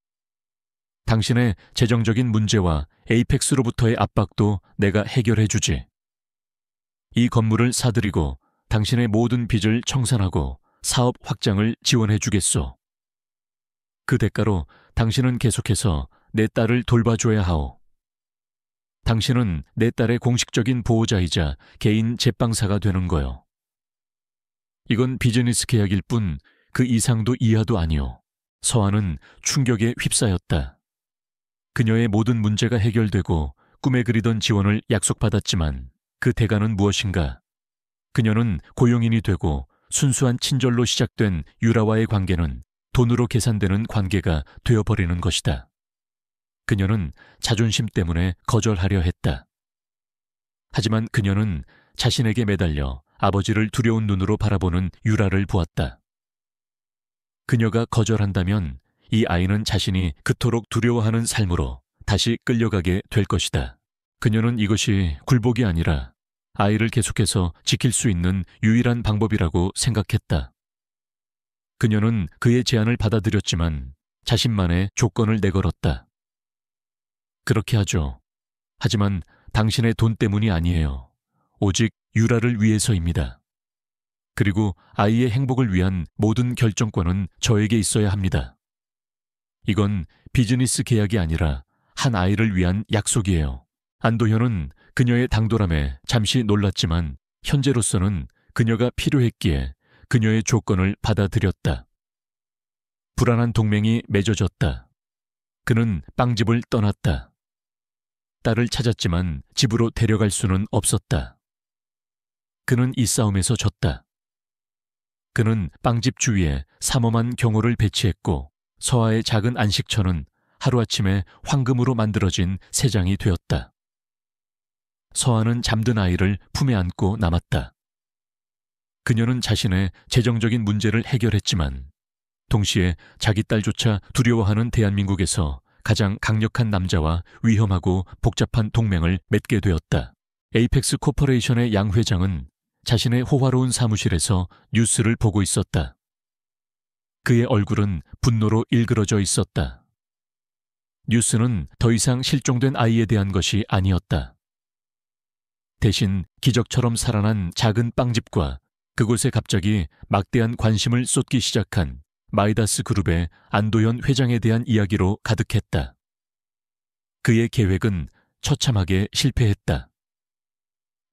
당신의 재정적인 문제와 에이펙스로부터의 압박도 내가 해결해주지. 이 건물을 사들이고 당신의 모든 빚을 청산하고 사업 확장을 지원해주겠소. 그 대가로 당신은 계속해서 내 딸을 돌봐줘야 하오. 당신은 내 딸의 공식적인 보호자이자 개인 제빵사가 되는 거요. 이건 비즈니스 계약일 뿐 그 이상도 이하도 아니오. 서아는 충격에 휩싸였다. 그녀의 모든 문제가 해결되고 꿈에 그리던 지원을 약속받았지만 그 대가는 무엇인가? 그녀는 고용인이 되고 순수한 친절로 시작된 유라와의 관계는 돈으로 계산되는 관계가 되어버리는 것이다. 그녀는 자존심 때문에 거절하려 했다. 하지만 그녀는 자신에게 매달려 아버지를 두려운 눈으로 바라보는 유라를 보았다. 그녀가 거절한다면 이 아이는 자신이 그토록 두려워하는 삶으로 다시 끌려가게 될 것이다. 그녀는 이것이 굴복이 아니라 아이를 계속해서 지킬 수 있는 유일한 방법이라고 생각했다. 그녀는 그의 제안을 받아들였지만 자신만의 조건을 내걸었다. 그렇게 하죠. 하지만 당신의 돈 때문이 아니에요. 오직 유라를 위해서입니다. 그리고 아이의 행복을 위한 모든 결정권은 저에게 있어야 합니다. 이건 비즈니스 계약이 아니라 한 아이를 위한 약속이에요. 안도현은 그녀의 당돌함에 잠시 놀랐지만 현재로서는 그녀가 필요했기에 그녀의 조건을 받아들였다. 불안한 동맹이 맺어졌다. 그는 빵집을 떠났다. 딸을 찾았지만 집으로 데려갈 수는 없었다. 그는 이 싸움에서 졌다. 그는 빵집 주위에 삼엄한 경호를 배치했고 서아의 작은 안식처는 하루아침에 황금으로 만들어진 새장이 되었다. 서아는 잠든 아이를 품에 안고 남았다. 그녀는 자신의 재정적인 문제를 해결했지만 동시에 자기 딸조차 두려워하는 대한민국에서 가장 강력한 남자와 위험하고 복잡한 동맹을 맺게 되었다. 에이펙스 코퍼레이션의 양 회장은 자신의 호화로운 사무실에서 뉴스를 보고 있었다. 그의 얼굴은 분노로 일그러져 있었다. 뉴스는 더 이상 실종된 아이에 대한 것이 아니었다. 대신 기적처럼 살아난 작은 빵집과 그곳에 갑자기 막대한 관심을 쏟기 시작한 마이다스 그룹의 안도현 회장에 대한 이야기로 가득했다. 그의 계획은 처참하게 실패했다.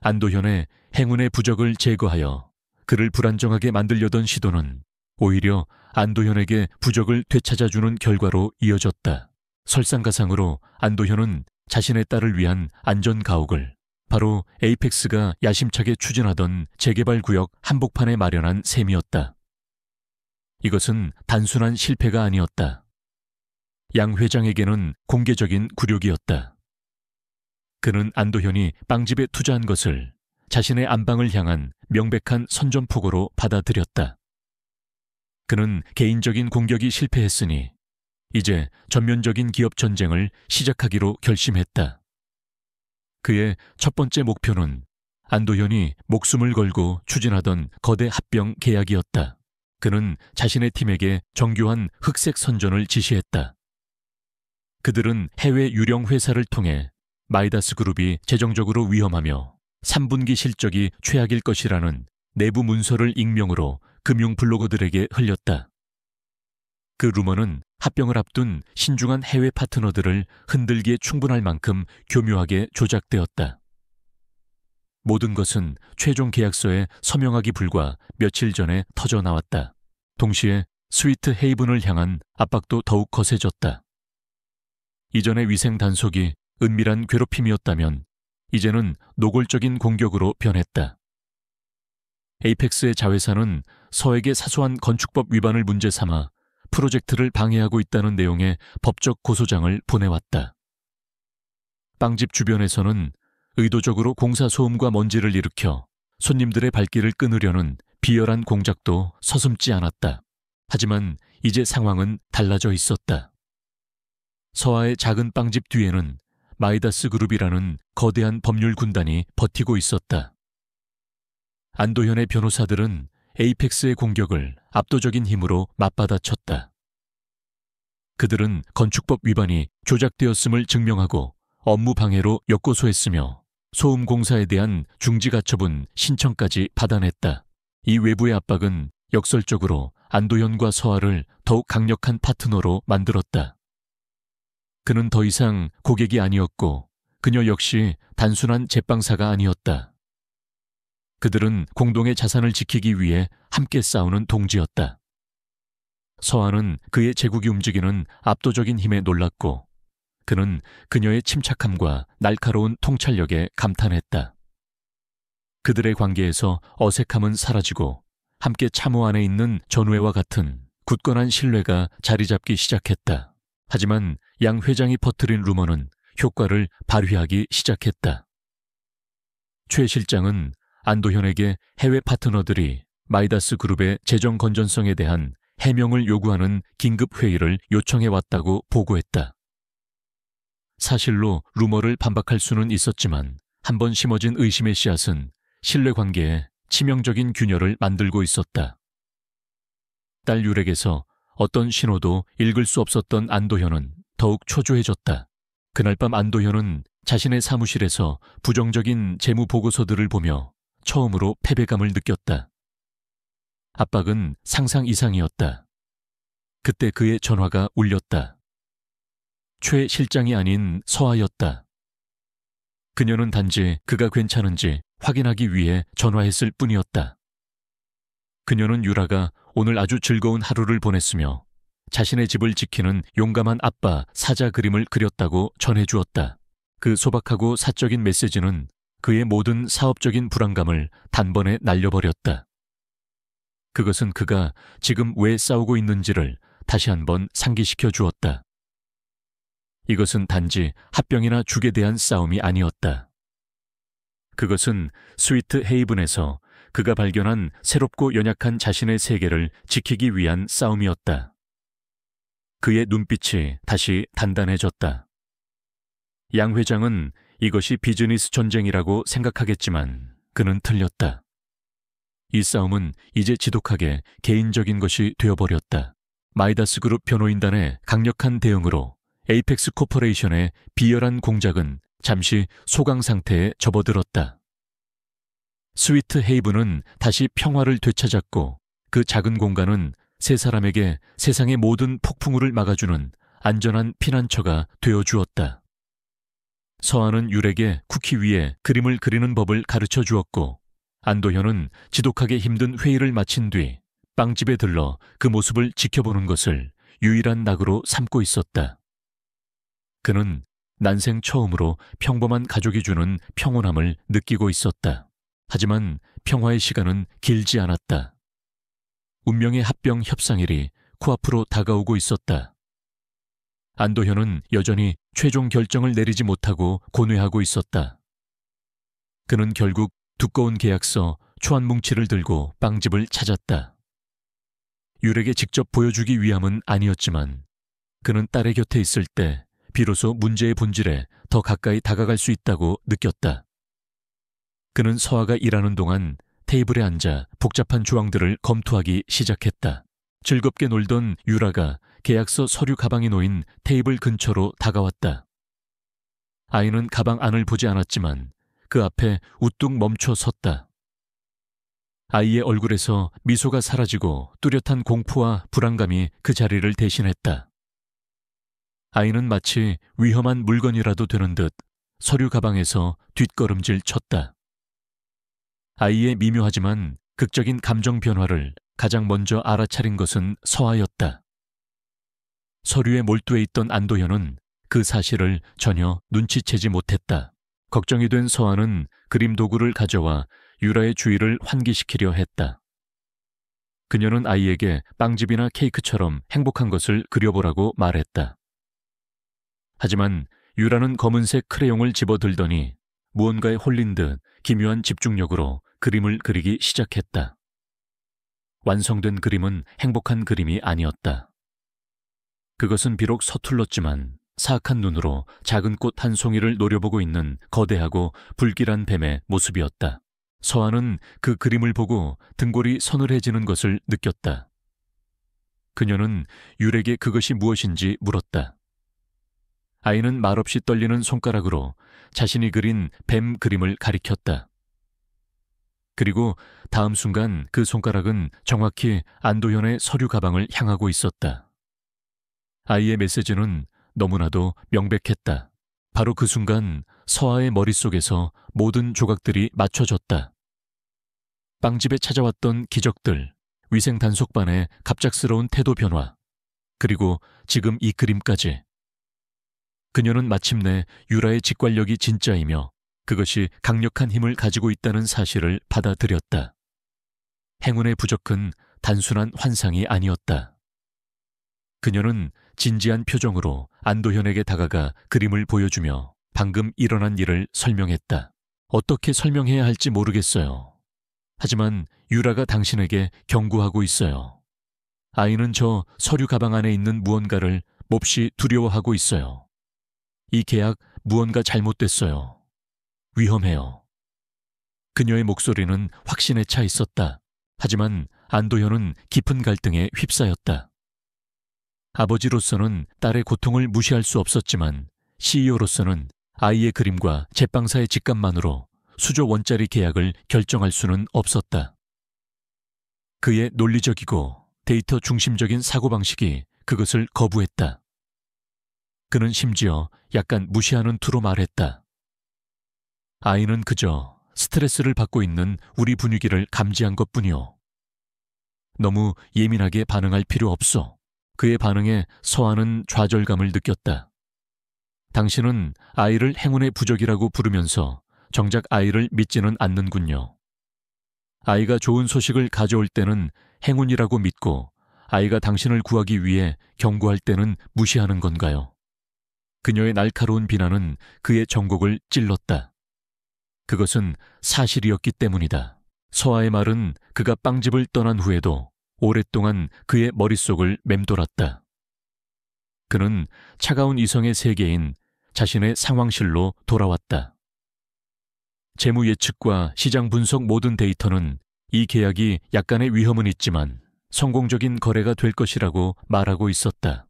안도현의 행운의 부적을 제거하여 그를 불안정하게 만들려던 시도는 오히려 안도현에게 부적을 되찾아주는 결과로 이어졌다. 설상가상으로 안도현은 자신의 딸을 위한 안전가옥을 바로 에이펙스가 야심차게 추진하던 재개발구역 한복판에 마련한 셈이었다. 이것은 단순한 실패가 아니었다. 양 회장에게는 공개적인 굴욕이었다. 그는 안도현이 빵집에 투자한 것을 자신의 안방을 향한 명백한 선전포고로 받아들였다. 그는 개인적인 공격이 실패했으니 이제 전면적인 기업 전쟁을 시작하기로 결심했다. 그의 첫 번째 목표는 안도현이 목숨을 걸고 추진하던 거대 합병 계약이었다. 그는 자신의 팀에게 정교한 흑색 선전을 지시했다. 그들은 해외 유령 회사를 통해 마이다스 그룹이 재정적으로 위험하며 3분기 실적이 최악일 것이라는 내부 문서를 익명으로 금융 블로거들에게 흘렸다. 그 루머는 합병을 앞둔 신중한 해외 파트너들을 흔들기에 충분할 만큼 교묘하게 조작되었다. 모든 것은 최종 계약서에 서명하기 불과 며칠 전에 터져 나왔다. 동시에 스위트 헤이븐을 향한 압박도 더욱 거세졌다. 이전의 위생 단속이 은밀한 괴롭힘이었다면 이제는 노골적인 공격으로 변했다. 에이펙스의 자회사는 서에게 사소한 건축법 위반을 문제 삼아 프로젝트를 방해하고 있다는 내용의 법적 고소장을 보내왔다. 빵집 주변에서는 의도적으로 공사 소음과 먼지를 일으켜 손님들의 발길을 끊으려는 비열한 공작도 서슴지 않았다. 하지만 이제 상황은 달라져 있었다. 서하의 작은 빵집 뒤에는 마이다스 그룹이라는 거대한 법률 군단이 버티고 있었다. 안도현의 변호사들은 에이펙스의 공격을 압도적인 힘으로 맞받아쳤다. 그들은 건축법 위반이 조작되었음을 증명하고 업무 방해로 역고소했으며 소음 공사에 대한 중지가처분 신청까지 받아냈다. 이 외부의 압박은 역설적으로 안도현과 서하를 더욱 강력한 파트너로 만들었다. 그는 더 이상 고객이 아니었고 그녀 역시 단순한 제빵사가 아니었다. 그들은 공동의 자산을 지키기 위해 함께 싸우는 동지였다. 서하는 그의 제국이 움직이는 압도적인 힘에 놀랐고 그는 그녀의 침착함과 날카로운 통찰력에 감탄했다. 그들의 관계에서 어색함은 사라지고 함께 참호 안에 있는 전우회와 같은 굳건한 신뢰가 자리 잡기 시작했다. 하지만 양 회장이 퍼뜨린 루머는 효과를 발휘하기 시작했다. 최 실장은 안도현에게 해외 파트너들이 마이다스 그룹의 재정 건전성에 대한 해명을 요구하는 긴급 회의를 요청해왔다고 보고했다. 사실로 루머를 반박할 수는 있었지만 한번 심어진 의심의 씨앗은 신뢰관계에 치명적인 균열을 만들고 있었다. 딸 유렉에서 어떤 신호도 읽을 수 없었던 안도현은 더욱 초조해졌다. 그날 밤 안도현은 자신의 사무실에서 부정적인 재무 보고서들을 보며 처음으로 패배감을 느꼈다. 압박은 상상 이상이었다. 그때 그의 전화가 울렸다. 최 실장이 아닌 서하였다. 그녀는 단지 그가 괜찮은지 확인하기 위해 전화했을 뿐이었다. 그녀는 유라가 오늘 아주 즐거운 하루를 보냈으며 자신의 집을 지키는 용감한 아빠 사자 그림을 그렸다고 전해주었다. 그 소박하고 사적인 메시지는 그의 모든 사업적인 불안감을 단번에 날려버렸다. 그것은 그가 지금 왜 싸우고 있는지를 다시 한번 상기시켜 주었다. 이것은 단지 합병이나 죽에 대한 싸움이 아니었다. 그것은 스위트 헤이븐에서 그가 발견한 새롭고 연약한 자신의 세계를 지키기 위한 싸움이었다. 그의 눈빛이 다시 단단해졌다. 양 회장은 이것이 비즈니스 전쟁이라고 생각하겠지만 그는 틀렸다. 이 싸움은 이제 지독하게 개인적인 것이 되어버렸다. 마이다스 그룹 변호인단의 강력한 대응으로 에이펙스 코퍼레이션의 비열한 공작은 잠시 소강 상태에 접어들었다. 스위트 헤이븐은 다시 평화를 되찾았고 그 작은 공간은 세 사람에게 세상의 모든 폭풍우를 막아주는 안전한 피난처가 되어주었다. 서아는 율에게 쿠키 위에 그림을 그리는 법을 가르쳐 주었고 안도현은 지독하게 힘든 회의를 마친 뒤 빵집에 들러 그 모습을 지켜보는 것을 유일한 낙으로 삼고 있었다. 그는 난생 처음으로 평범한 가족이 주는 평온함을 느끼고 있었다. 하지만 평화의 시간은 길지 않았다. 운명의 합병 협상일이 코앞으로 다가오고 있었다. 안도현은 여전히 최종 결정을 내리지 못하고 고뇌하고 있었다. 그는 결국 두꺼운 계약서 초안 뭉치를 들고 빵집을 찾았다. 율에게 직접 보여주기 위함은 아니었지만 그는 딸의 곁에 있을 때 비로소 문제의 본질에 더 가까이 다가갈 수 있다고 느꼈다. 그는 서아가 일하는 동안 테이블에 앉아 복잡한 조항들을 검토하기 시작했다. 즐겁게 놀던 유라가 계약서 서류 가방이 놓인 테이블 근처로 다가왔다. 아이는 가방 안을 보지 않았지만 그 앞에 우뚝 멈춰 섰다. 아이의 얼굴에서 미소가 사라지고 뚜렷한 공포와 불안감이 그 자리를 대신했다. 아이는 마치 위험한 물건이라도 되는 듯 서류 가방에서 뒷걸음질 쳤다. 아이의 미묘하지만 극적인 감정 변화를 가장 먼저 알아차린 것은 서아였다. 서류에 몰두해 있던 안도현은 그 사실을 전혀 눈치채지 못했다. 걱정이 된 서아는 그림 도구를 가져와 유라의 주의를 환기시키려 했다. 그녀는 아이에게 빵집이나 케이크처럼 행복한 것을 그려보라고 말했다. 하지만 유라는 검은색 크레용을 집어들더니 무언가에 홀린 듯 기묘한 집중력으로 그림을 그리기 시작했다. 완성된 그림은 행복한 그림이 아니었다. 그것은 비록 서툴렀지만 사악한 눈으로 작은 꽃 한 송이를 노려보고 있는 거대하고 불길한 뱀의 모습이었다. 서아는 그 그림을 보고 등골이 서늘해지는 것을 느꼈다. 그녀는 율에게 그것이 무엇인지 물었다. 아이는 말없이 떨리는 손가락으로 자신이 그린 뱀 그림을 가리켰다. 그리고 다음 순간 그 손가락은 정확히 안도현의 서류 가방을 향하고 있었다. 아이의 메시지는 너무나도 명백했다. 바로 그 순간 서아의 머릿속에서 모든 조각들이 맞춰졌다. 빵집에 찾아왔던 기적들, 위생 단속반의 갑작스러운 태도 변화, 그리고 지금 이 그림까지. 그녀는 마침내 유라의 직관력이 진짜이며 그것이 강력한 힘을 가지고 있다는 사실을 받아들였다. 행운의 부적은 단순한 환상이 아니었다. 그녀는 진지한 표정으로 안도현에게 다가가 그림을 보여주며 방금 일어난 일을 설명했다. 어떻게 설명해야 할지 모르겠어요. 하지만 유라가 당신에게 경고하고 있어요. 아이는 저 서류 가방 안에 있는 무언가를 몹시 두려워하고 있어요. 이 계약 무언가 잘못됐어요. 위험해요. 그녀의 목소리는 확신에 차 있었다. 하지만 안도현은 깊은 갈등에 휩싸였다. 아버지로서는 딸의 고통을 무시할 수 없었지만 CEO로서는 아이의 그림과 제빵사의 집값만으로 수조 원짜리 계약을 결정할 수는 없었다. 그의 논리적이고 데이터 중심적인 사고방식이 그것을 거부했다. 그는 심지어 약간 무시하는 투로 말했다. 아이는 그저 스트레스를 받고 있는 우리 분위기를 감지한 것뿐이오. 너무 예민하게 반응할 필요 없어. 그의 반응에 서아는 좌절감을 느꼈다. 당신은 아이를 행운의 부적이라고 부르면서 정작 아이를 믿지는 않는군요. 아이가 좋은 소식을 가져올 때는 행운이라고 믿고 아이가 당신을 구하기 위해 경고할 때는 무시하는 건가요? 그녀의 날카로운 비난은 그의 정곡을 찔렀다. 그것은 사실이었기 때문이다. 서아의 말은 그가 빵집을 떠난 후에도 오랫동안 그의 머릿속을 맴돌았다. 그는 차가운 이성의 세계인 자신의 상황실로 돌아왔다. 재무 예측과 시장 분석 모든 데이터는 이 계약이 약간의 위험은 있지만 성공적인 거래가 될 것이라고 말하고 있었다.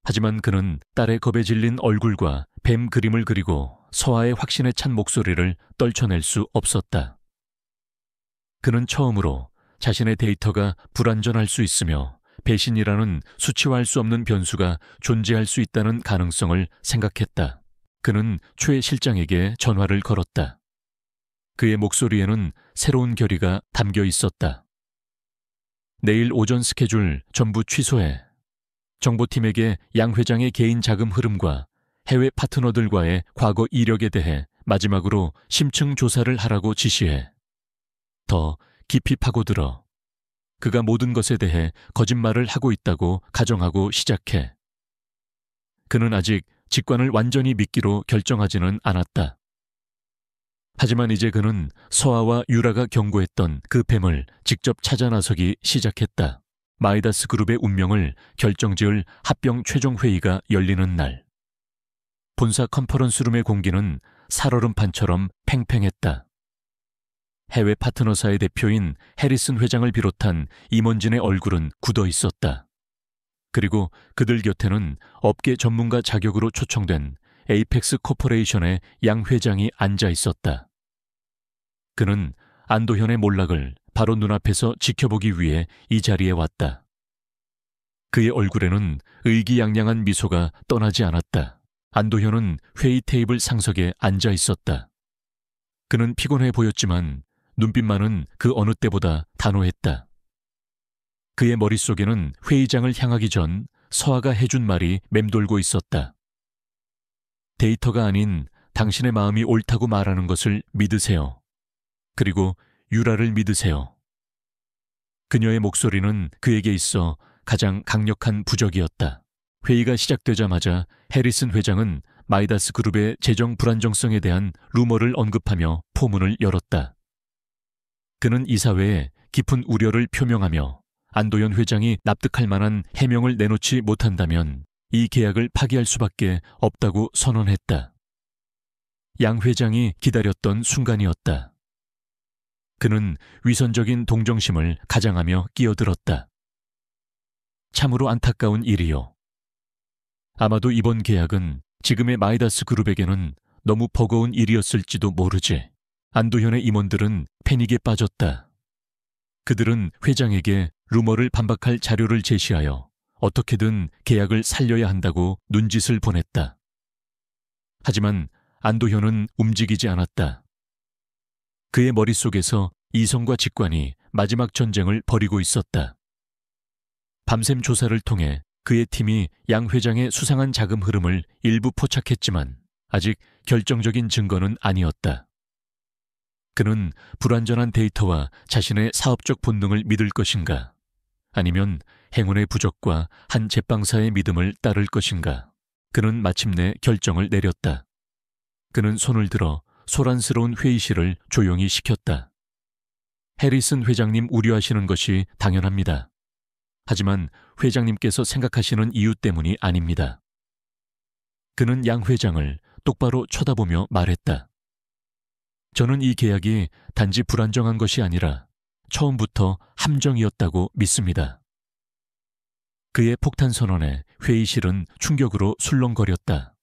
하지만 그는 딸의 겁에 질린 얼굴과 뱀 그림을 그리고 서아의 확신에 찬 목소리를 떨쳐낼 수 없었다. 그는 처음으로 자신의 데이터가 불완전할 수 있으며 배신이라는 수치화할 수 없는 변수가 존재할 수 있다는 가능성을 생각했다. 그는 최 실장에게 전화를 걸었다. 그의 목소리에는 새로운 결의가 담겨 있었다. 내일 오전 스케줄 전부 취소해. 정보팀에게 양 회장의 개인 자금 흐름과 해외 파트너들과의 과거 이력에 대해 마지막으로 심층 조사를 하라고 지시해. 더 깊이 파고들어. 그가 모든 것에 대해 거짓말을 하고 있다고 가정하고 시작해. 그는 아직 직관을 완전히 믿기로 결정하지는 않았다. 하지만 이제 그는 서아와 유라가 경고했던 그 뱀을 직접 찾아 나서기 시작했다. 마이다스 그룹의 운명을 결정지을 합병 최종 회의가 열리는 날. 본사 컨퍼런스룸의 공기는 살얼음판처럼 팽팽했다. 해외 파트너사의 대표인 해리슨 회장을 비롯한 임원진의 얼굴은 굳어 있었다. 그리고 그들 곁에는 업계 전문가 자격으로 초청된 에이펙스 코퍼레이션의 양 회장이 앉아 있었다. 그는 안도현의 몰락을 바로 눈앞에서 지켜보기 위해 이 자리에 왔다. 그의 얼굴에는 의기양양한 미소가 떠나지 않았다. 안도현은 회의 테이블 상석에 앉아 있었다. 그는 피곤해 보였지만 눈빛만은 그 어느 때보다 단호했다. 그의 머릿속에는 회의장을 향하기 전 서아가 해준 말이 맴돌고 있었다. 데이터가 아닌 당신의 마음이 옳다고 말하는 것을 믿으세요. 그리고 유라를 믿으세요. 그녀의 목소리는 그에게 있어 가장 강력한 부적이었다. 회의가 시작되자마자 해리슨 회장은 마이다스 그룹의 재정 불안정성에 대한 루머를 언급하며 포문을 열었다. 그는 이사회에 깊은 우려를 표명하며 안도현 회장이 납득할 만한 해명을 내놓지 못한다면 이 계약을 파기할 수밖에 없다고 선언했다. 양 회장이 기다렸던 순간이었다. 그는 위선적인 동정심을 가장하며 끼어들었다. 참으로 안타까운 일이요. 아마도 이번 계약은 지금의 마이다스 그룹에게는 너무 버거운 일이었을지도 모르지. 안도현의 임원들은 패닉에 빠졌다. 그들은 회장에게 루머를 반박할 자료를 제시하여 어떻게든 계약을 살려야 한다고 눈짓을 보냈다. 하지만 안도현은 움직이지 않았다. 그의 머릿속에서 이성과 직관이 마지막 전쟁을 벌이고 있었다. 밤샘 조사를 통해 그의 팀이 양 회장의 수상한 자금 흐름을 일부 포착했지만 아직 결정적인 증거는 아니었다. 그는 불완전한 데이터와 자신의 사업적 본능을 믿을 것인가? 아니면 행운의 부적과 한 제빵사의 믿음을 따를 것인가? 그는 마침내 결정을 내렸다. 그는 손을 들어 소란스러운 회의실을 조용히 시켰다. 해리슨 회장님 우려하시는 것이 당연합니다. 하지만 회장님께서 생각하시는 이유 때문이 아닙니다. 그는 양 회장을 똑바로 쳐다보며 말했다. 저는 이 계약이 단지 불안정한 것이 아니라 처음부터 함정이었다고 믿습니다. 그의 폭탄 선언에 회의실은 충격으로 술렁거렸다.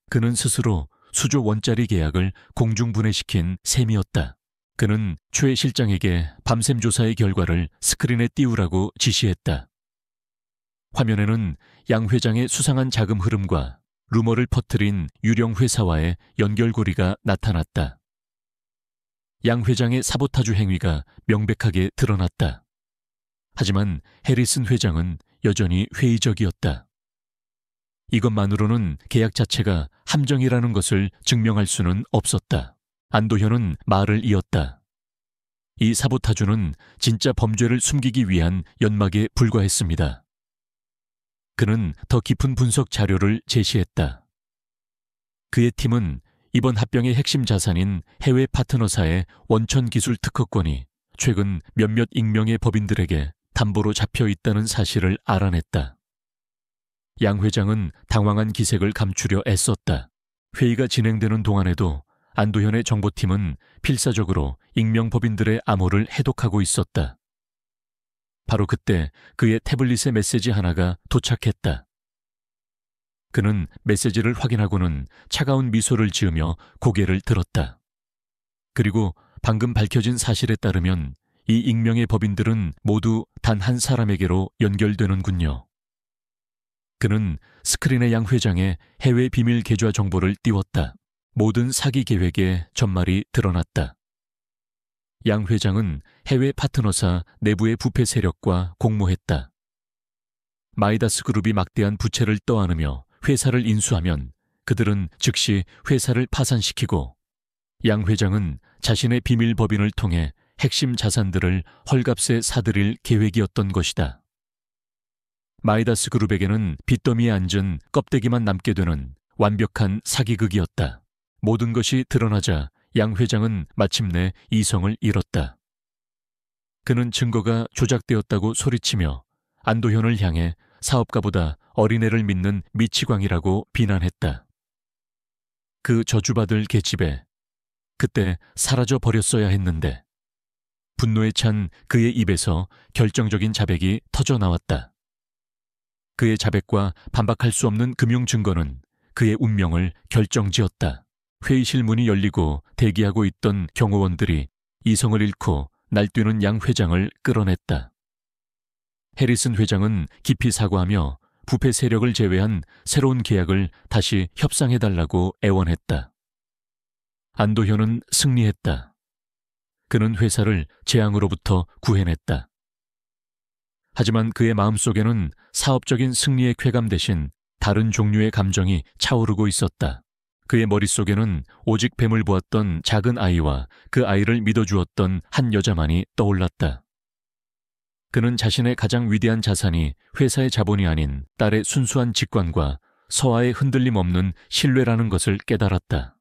그는 스스로 수조 원짜리 계약을 공중분해시킨 셈이었다. 그는 최 실장에게 밤샘 조사의 결과를 스크린에 띄우라고 지시했다. 화면에는 양 회장의 수상한 자금 흐름과 루머를 퍼뜨린 유령 회사와의 연결고리가 나타났다. 양 회장의 사보타주 행위가 명백하게 드러났다. 하지만 해리슨 회장은 여전히 회의적이었다. 이것만으로는 계약 자체가 함정이라는 것을 증명할 수는 없었다. 안도현은 말을 이었다. 이 사보타주는 진짜 범죄를 숨기기 위한 연막에 불과했습니다. 그는 더 깊은 분석 자료를 제시했다. 그의 팀은 이번 합병의 핵심 자산인 해외 파트너사의 원천기술 특허권이 최근 몇몇 익명의 법인들에게 담보로 잡혀 있다는 사실을 알아냈다. 양 회장은 당황한 기색을 감추려 애썼다. 회의가 진행되는 동안에도 안도현의 정보팀은 필사적으로 익명 법인들의 암호를 해독하고 있었다. 바로 그때 그의 태블릿의 메시지 하나가 도착했다. 그는 메시지를 확인하고는 차가운 미소를 지으며 고개를 들었다. 그리고 방금 밝혀진 사실에 따르면 이 익명의 법인들은 모두 단 한 사람에게로 연결되는군요. 그는 스크린의 양 회장의 해외 비밀 계좌 정보를 띄웠다. 모든 사기 계획의 전말이 드러났다. 양 회장은 해외 파트너사 내부의 부패 세력과 공모했다. 마이다스 그룹이 막대한 부채를 떠안으며 회사를 인수하면 그들은 즉시 회사를 파산시키고 양 회장은 자신의 비밀 법인을 통해 핵심 자산들을 헐값에 사들일 계획이었던 것이다. 마이다스 그룹에게는 빚더미에 앉은 껍데기만 남게 되는 완벽한 사기극이었다. 모든 것이 드러나자 양 회장은 마침내 이성을 잃었다. 그는 증거가 조작되었다고 소리치며 안도현을 향해 사업가보다 어린애를 믿는 미치광이라고 비난했다. 그 저주받을 계집애, 그때 사라져 버렸어야 했는데. 분노에 찬 그의 입에서 결정적인 자백이 터져 나왔다. 그의 자백과 반박할 수 없는 금융 증거는 그의 운명을 결정지었다. 회의실 문이 열리고 대기하고 있던 경호원들이 이성을 잃고 날뛰는 양 회장을 끌어냈다. 해리슨 회장은 깊이 사과하며 부패 세력을 제외한 새로운 계약을 다시 협상해달라고 애원했다. 안도현은 승리했다. 그는 회사를 재앙으로부터 구해냈다. 하지만 그의 마음속에는 사업적인 승리의 쾌감 대신 다른 종류의 감정이 차오르고 있었다. 그의 머릿속에는 오직 뱀을 보았던 작은 아이와 그 아이를 믿어주었던 한 여자만이 떠올랐다. 그는 자신의 가장 위대한 자산이 회사의 자본이 아닌 딸의 순수한 직관과 서아의 흔들림 없는 신뢰라는 것을 깨달았다.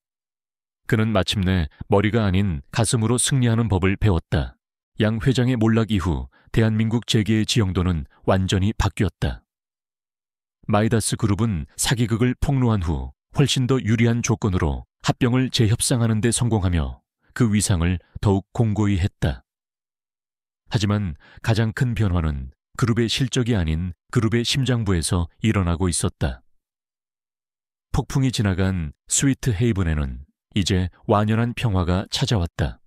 그는 마침내 머리가 아닌 가슴으로 승리하는 법을 배웠다. 양 회장의 몰락 이후 대한민국 재계의 지형도는 완전히 바뀌었다. 마이다스 그룹은 사기극을 폭로한 후 훨씬 더 유리한 조건으로 합병을 재협상하는 데 성공하며 그 위상을 더욱 공고히 했다. 하지만 가장 큰 변화는 그룹의 실적이 아닌 그룹의 심장부에서 일어나고 있었다. 폭풍이 지나간 스위트 헤이븐에는 이제 완연한 평화가 찾아왔다.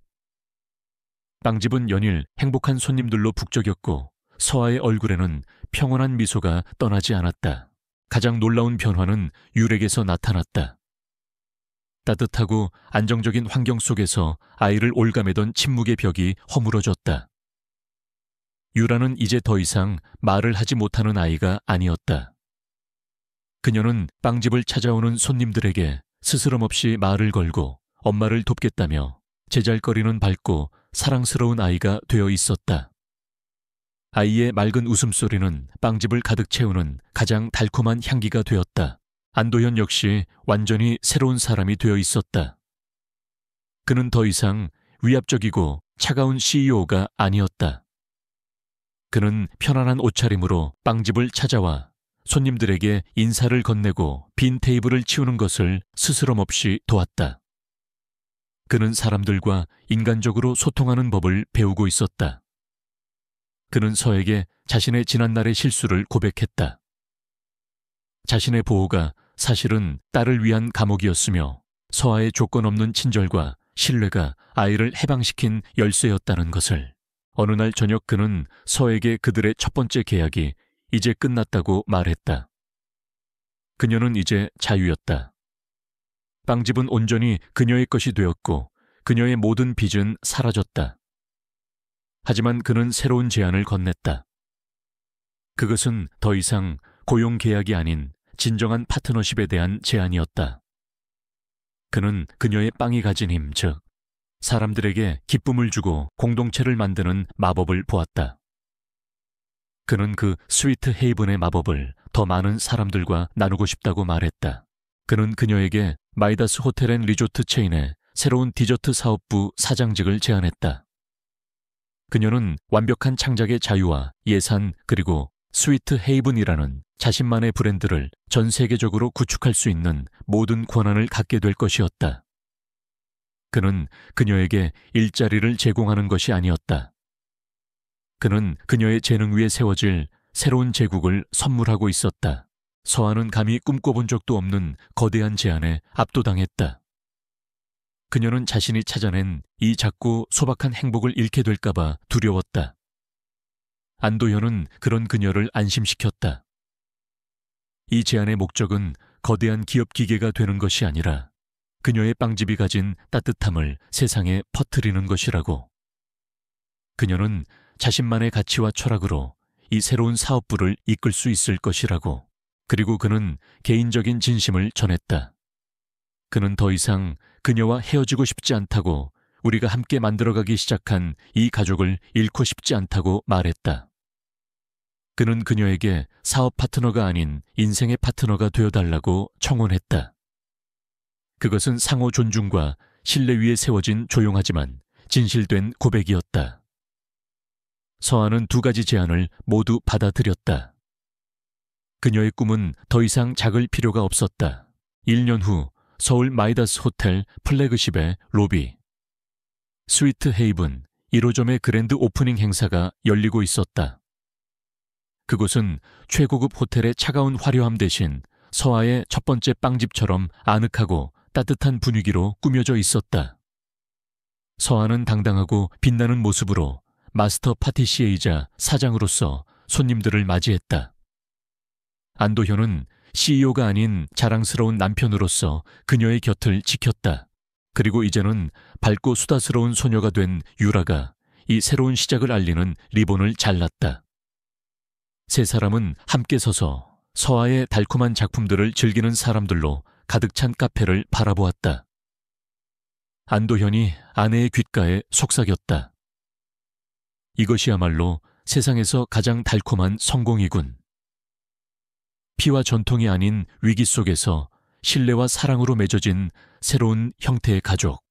빵집은 연일 행복한 손님들로 북적였고 서아의 얼굴에는 평온한 미소가 떠나지 않았다. 가장 놀라운 변화는 유렉에서 나타났다. 따뜻하고 안정적인 환경 속에서 아이를 올가매던 침묵의 벽이 허물어졌다. 유라는 이제 더 이상 말을 하지 못하는 아이가 아니었다. 그녀는 빵집을 찾아오는 손님들에게 스스럼 없이 말을 걸고 엄마를 돕겠다며 제잘거리는 밝고 사랑스러운 아이가 되어 있었다. 아이의 맑은 웃음소리는 빵집을 가득 채우는 가장 달콤한 향기가 되었다. 안도현 역시 완전히 새로운 사람이 되어 있었다. 그는 더 이상 위압적이고 차가운 CEO가 아니었다. 그는 편안한 옷차림으로 빵집을 찾아와 손님들에게 인사를 건네고 빈 테이블을 치우는 것을 스스럼 없이 도왔다. 그는 사람들과 인간적으로 소통하는 법을 배우고 있었다. 그는 서에게 자신의 지난날의 실수를 고백했다. 자신의 보호가 사실은 딸을 위한 감옥이었으며 서아의 조건 없는 친절과 신뢰가 아이를 해방시킨 열쇠였다는 것을. 어느 날 저녁 그는 서에게 그들의 첫 번째 계약이 이제 끝났다고 말했다. 그녀는 이제 자유였다. 빵집은 온전히 그녀의 것이 되었고 그녀의 모든 빚은 사라졌다. 하지만 그는 새로운 제안을 건넸다. 그것은 더 이상 고용 계약이 아닌 진정한 파트너십에 대한 제안이었다. 그는 그녀의 빵이 가진 힘, 즉 사람들에게 기쁨을 주고 공동체를 만드는 마법을 보았다. 그는 그 스위트 헤이븐의 마법을 더 많은 사람들과 나누고 싶다고 말했다. 그는 그녀에게 마이다스 호텔 앤 리조트 체인의 새로운 디저트 사업부 사장직을 제안했다. 그녀는 완벽한 창작의 자유와 예산 그리고 스위트 헤이븐이라는 자신만의 브랜드를 전 세계적으로 구축할 수 있는 모든 권한을 갖게 될 것이었다. 그는 그녀에게 일자리를 제공하는 것이 아니었다. 그는 그녀의 재능 위에 세워질 새로운 제국을 선물하고 있었다. 서아는 감히 꿈꿔본 적도 없는 거대한 제안에 압도당했다. 그녀는 자신이 찾아낸 이 작고 소박한 행복을 잃게 될까봐 두려웠다. 안도현은 그런 그녀를 안심시켰다. 이 제안의 목적은 거대한 기업 기계가 되는 것이 아니라 그녀의 빵집이 가진 따뜻함을 세상에 퍼뜨리는 것이라고. 그녀는 자신만의 가치와 철학으로 이 새로운 사업부를 이끌 수 있을 것이라고. 그리고 그는 개인적인 진심을 전했다. 그는 더 이상 그녀와 헤어지고 싶지 않다고, 우리가 함께 만들어가기 시작한 이 가족을 잃고 싶지 않다고 말했다. 그는 그녀에게 사업 파트너가 아닌 인생의 파트너가 되어달라고 청혼했다. 그것은 상호 존중과 신뢰 위에 세워진 조용하지만 진실된 고백이었다. 서아는 두 가지 제안을 모두 받아들였다. 그녀의 꿈은 더 이상 작을 필요가 없었다. 1년 후 서울 마이다스 호텔 플래그십의 로비. 스위트 헤이븐 1호점의 그랜드 오프닝 행사가 열리고 있었다. 그곳은 최고급 호텔의 차가운 화려함 대신 서아의 첫 번째 빵집처럼 아늑하고 따뜻한 분위기로 꾸며져 있었다. 서아는 당당하고 빛나는 모습으로 마스터 파티시에이자 사장으로서 손님들을 맞이했다. 안도현은 CEO가 아닌 자랑스러운 남편으로서 그녀의 곁을 지켰다. 그리고 이제는 밝고 수다스러운 소녀가 된 유라가 이 새로운 시작을 알리는 리본을 잘랐다. 세 사람은 함께 서서 서아의 달콤한 작품들을 즐기는 사람들로 가득 찬 카페를 바라보았다. 안도현이 아내의 귓가에 속삭였다. 이것이야말로 세상에서 가장 달콤한 성공이군. 피와 전통이 아닌 위기 속에서 신뢰와 사랑으로 맺어진 새로운 형태의 가족.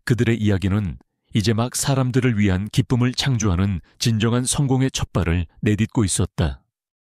그들의 이야기는 이제 막 사람들을 위한 기쁨을 창조하는 진정한 성공의 첫발을 내딛고 있었다.